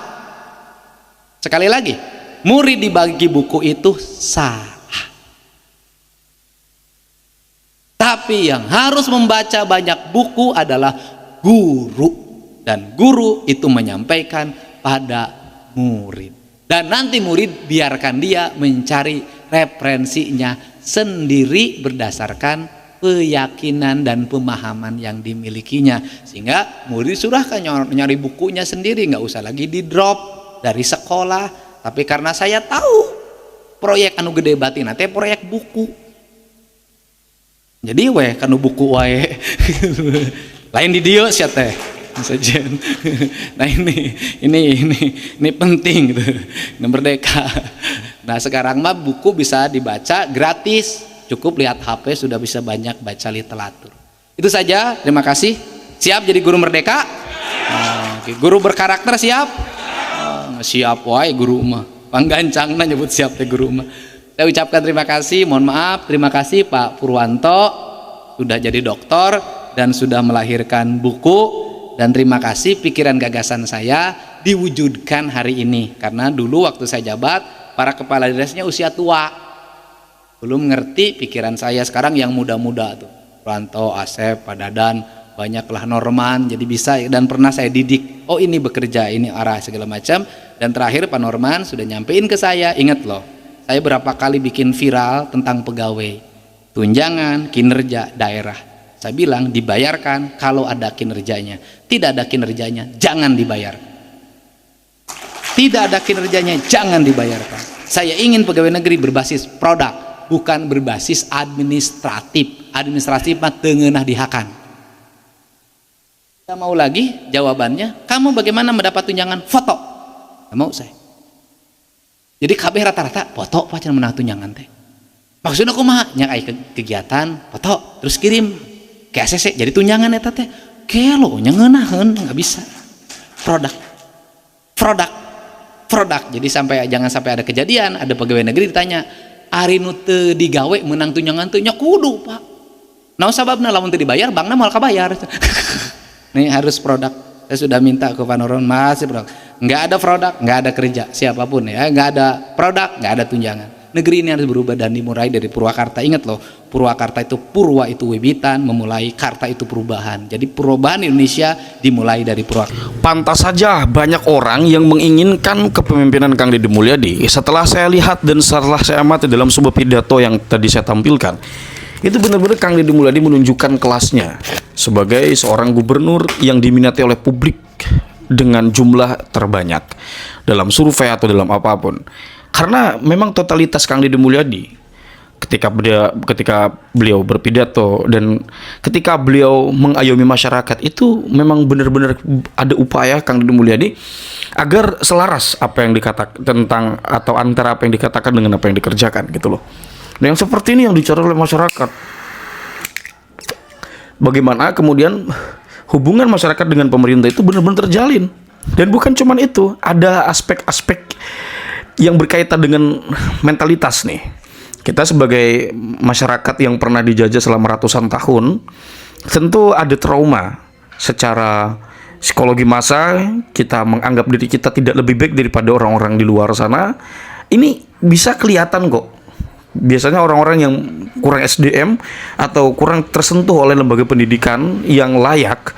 Sekali lagi, murid dibagi buku itu salah. Tapi yang harus membaca banyak buku adalah guru, dan guru itu menyampaikan pada murid. Dan nanti murid biarkan dia mencari referensinya sendiri berdasarkan keyakinan dan pemahaman yang dimilikinya. Sehingga murid sudah kan nyari bukunya sendiri, nggak usah lagi di drop dari sekolah. Tapi karena saya tahu proyek anu gede batin teh proyek buku. Jadi kanu buku wae. Lain di dieu sia teh. Sajen. Nah ini penting gitu. Ini merdeka. Nah sekarang mah buku bisa dibaca gratis, cukup lihat HP sudah bisa banyak baca literatur. Itu saja. Terima kasih. Siap jadi guru merdeka? Guru berkarakter siap? Siap wae guru mah. Panggancangna nyebut siap teh guru mah. Saya ucapkan terima kasih. Mohon maaf. Terima kasih Pak Purwanto sudah jadi doktor dan sudah melahirkan buku. Dan terima kasih pikiran gagasan saya diwujudkan hari ini. Karena dulu waktu saya jabat, para kepala dinasnya usia tua. Belum ngerti pikiran saya. Sekarang yang muda-muda tuh. Purwanto, Asep, Pak Dadan, banyaklah Norman. Jadi bisa dan pernah saya didik. Oh ini bekerja, ini arah segala macam. Dan terakhir Pak Norman sudah nyampein ke saya. Ingat loh, saya berapa kali bikin viral tentang pegawai. Tunjangan, kinerja, daerah. Saya bilang dibayarkan kalau ada kinerjanya. Tidak ada kinerjanya, jangan dibayar. Tidak ada kinerjanya, jangan dibayarkan. Saya ingin pegawai negeri berbasis produk, bukan berbasis administratif. Administratif mah teu ngeunah dihakan. Tidak mau lagi jawabannya, kamu bagaimana mendapat tunjangan? Foto. Tidak mau saya. Jadi kabeh rata-rata foto pacan menang tunjangan teh. Maksudnya aku mah nya kegiatan foto terus kirim ke ACC jadi tunjangan eta teh. Kelo nya ngeunaheun enggak bisa. Produk. Jadi jangan sampai ada kejadian ada pegawai negeri ditanya, "Ari nu teu digawe menang tunjangan teh?" Nya kudu, Pak. Naon sababna lamun teu dibayar bankna moal kabayar. Nih harus produk. Saya sudah minta ke Pak Norman masih produk. nggak ada produk, nggak ada kerja, siapapun ya, nggak ada produk, nggak ada tunjangan. Negeri ini harus berubah dan dimulai dari Purwakarta. Ingat loh, Purwakarta itu Purwa itu wiwitan, memulai Karta itu perubahan. Jadi perubahan Indonesia dimulai dari Purwakarta. Pantas saja banyak orang yang menginginkan kepemimpinan Kang Deddy Mulyadi. Setelah saya lihat dan setelah saya amati dalam sebuah pidato yang tadi saya tampilkan, itu benar-benar Kang Deddy Mulyadi menunjukkan kelasnya sebagai seorang gubernur yang diminati oleh publik dengan jumlah terbanyak dalam survei atau dalam apapun. Karena memang totalitas Kang Deddy Mulyadi ketika beliau berpidato dan ketika beliau mengayomi masyarakat itu memang benar-benar ada upaya Kang Deddy Mulyadi agar selaras apa yang dikatakan tentang atau antara apa yang dikatakan dengan apa yang dikerjakan gitu loh. Nah, yang seperti ini yang dicari oleh masyarakat. Bagaimana kemudian hubungan masyarakat dengan pemerintah itu benar-benar terjalin. Dan bukan cuma itu, ada aspek-aspek yang berkaitan dengan mentalitas nih. Kita sebagai masyarakat yang pernah dijajah selama ratusan tahun, tentu ada trauma secara psikologi massa. Kita menganggap diri kita tidak lebih baik daripada orang-orang di luar sana. Ini bisa kelihatan kok. Biasanya orang-orang yang kurang SDM atau kurang tersentuh oleh lembaga pendidikan yang layak,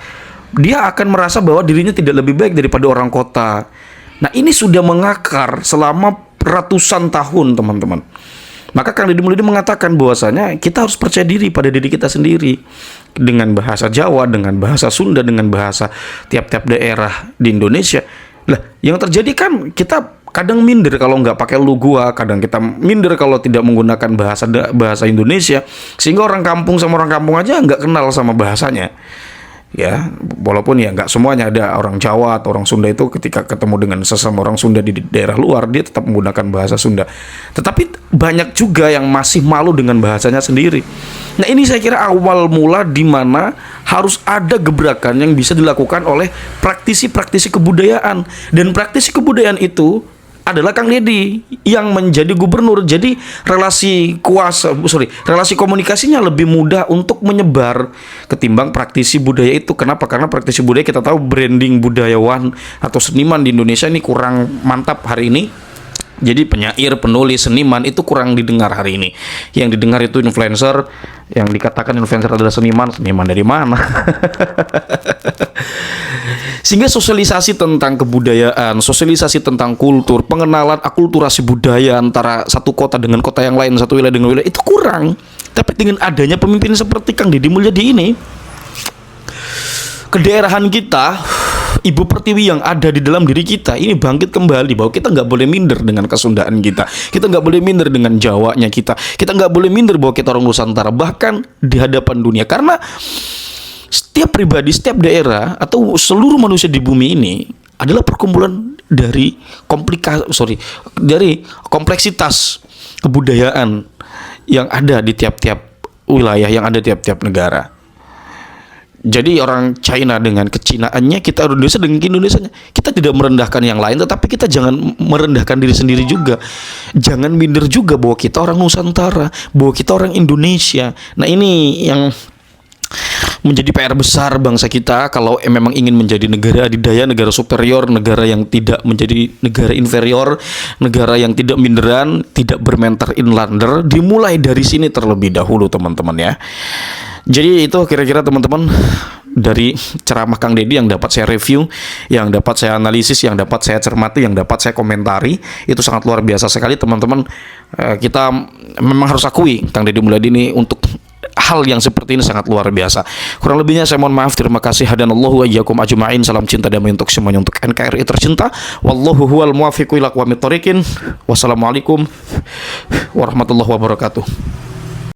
dia akan merasa bahwa dirinya tidak lebih baik daripada orang kota. Nah, ini sudah mengakar selama ratusan tahun, teman-teman. Maka Kang Deddy Mulyadi mengatakan bahwasanya kita harus percaya diri pada diri kita sendiri. Dengan bahasa Jawa, dengan bahasa Sunda, dengan bahasa tiap-tiap daerah di Indonesia. Lah, yang terjadi kan kita kadang minder kalau nggak pakai lu gua, kadang kita minder kalau tidak menggunakan bahasa Indonesia, sehingga orang kampung sama orang kampung aja nggak kenal sama bahasanya. Ya, walaupun ya nggak semuanya, ada orang Jawa atau orang Sunda itu ketika ketemu dengan sesama orang Sunda di daerah luar, dia tetap menggunakan bahasa Sunda. Tetapi banyak juga yang masih malu dengan bahasanya sendiri. Nah, ini saya kira awal mula di mana harus ada gebrakan yang bisa dilakukan oleh praktisi-praktisi kebudayaan. Dan praktisi kebudayaan itu adalah Kang Deddy yang menjadi gubernur. Jadi relasi komunikasinya lebih mudah untuk menyebar ketimbang praktisi budaya itu. Kenapa? Karena praktisi budaya kita tahu branding budayawan atau seniman di Indonesia ini kurang mantap hari ini. Jadi penyair, penulis, seniman itu kurang didengar hari ini. Yang didengar itu influencer. Yang dikatakan influencer adalah seniman. Seniman dari mana? Sehingga sosialisasi tentang kebudayaan, sosialisasi tentang kultur, pengenalan akulturasi budaya antara satu kota dengan kota yang lain, satu wilayah dengan wilayah, itu kurang. Tapi dengan adanya pemimpin seperti Kang Deddy Mulyadi ini, kedaerahan kita, Ibu Pertiwi yang ada di dalam diri kita ini bangkit kembali, bahwa kita nggak boleh minder dengan kesundaan kita nggak boleh minder dengan Jawanya kita nggak boleh minder bahwa kita orang Nusantara, bahkan di hadapan dunia. Karena setiap pribadi, setiap daerah atau seluruh manusia di bumi ini adalah perkumpulan dari kompleksitas kebudayaan yang ada di tiap-tiap wilayah, yang ada di tiap-tiap negara. Jadi orang China dengan kecinaannya, kita Indonesia dengan Indonesianya. Kita tidak merendahkan yang lain, tetapi kita jangan merendahkan diri sendiri juga. Jangan minder juga bahwa kita orang Nusantara, bahwa kita orang Indonesia. Nah, ini yang menjadi PR besar bangsa kita kalau memang ingin menjadi negara adidaya, negara superior, negara yang tidak menjadi negara inferior, negara yang tidak minderan, tidak bermental inlander. Dimulai dari sini terlebih dahulu, teman-teman ya. Jadi itu kira-kira teman-teman dari ceramah Kang Deddy yang dapat saya review, yang dapat saya analisis, yang dapat saya cermati, yang dapat saya komentari. Itu sangat luar biasa sekali, teman-teman. Kita memang harus akui Kang Deddy Mulyadi ini untuk hal yang seperti ini sangat luar biasa. Kurang lebihnya saya mohon maaf. Terima kasih. Hadanallahu wa iyyakum ajma'in. Salam cinta damai untuk semuanya, untuk NKRI tercinta. Wallahu huwal muwaffiqu ila aqwamit thoriqin. Wassalamualaikum warahmatullahi wabarakatuh.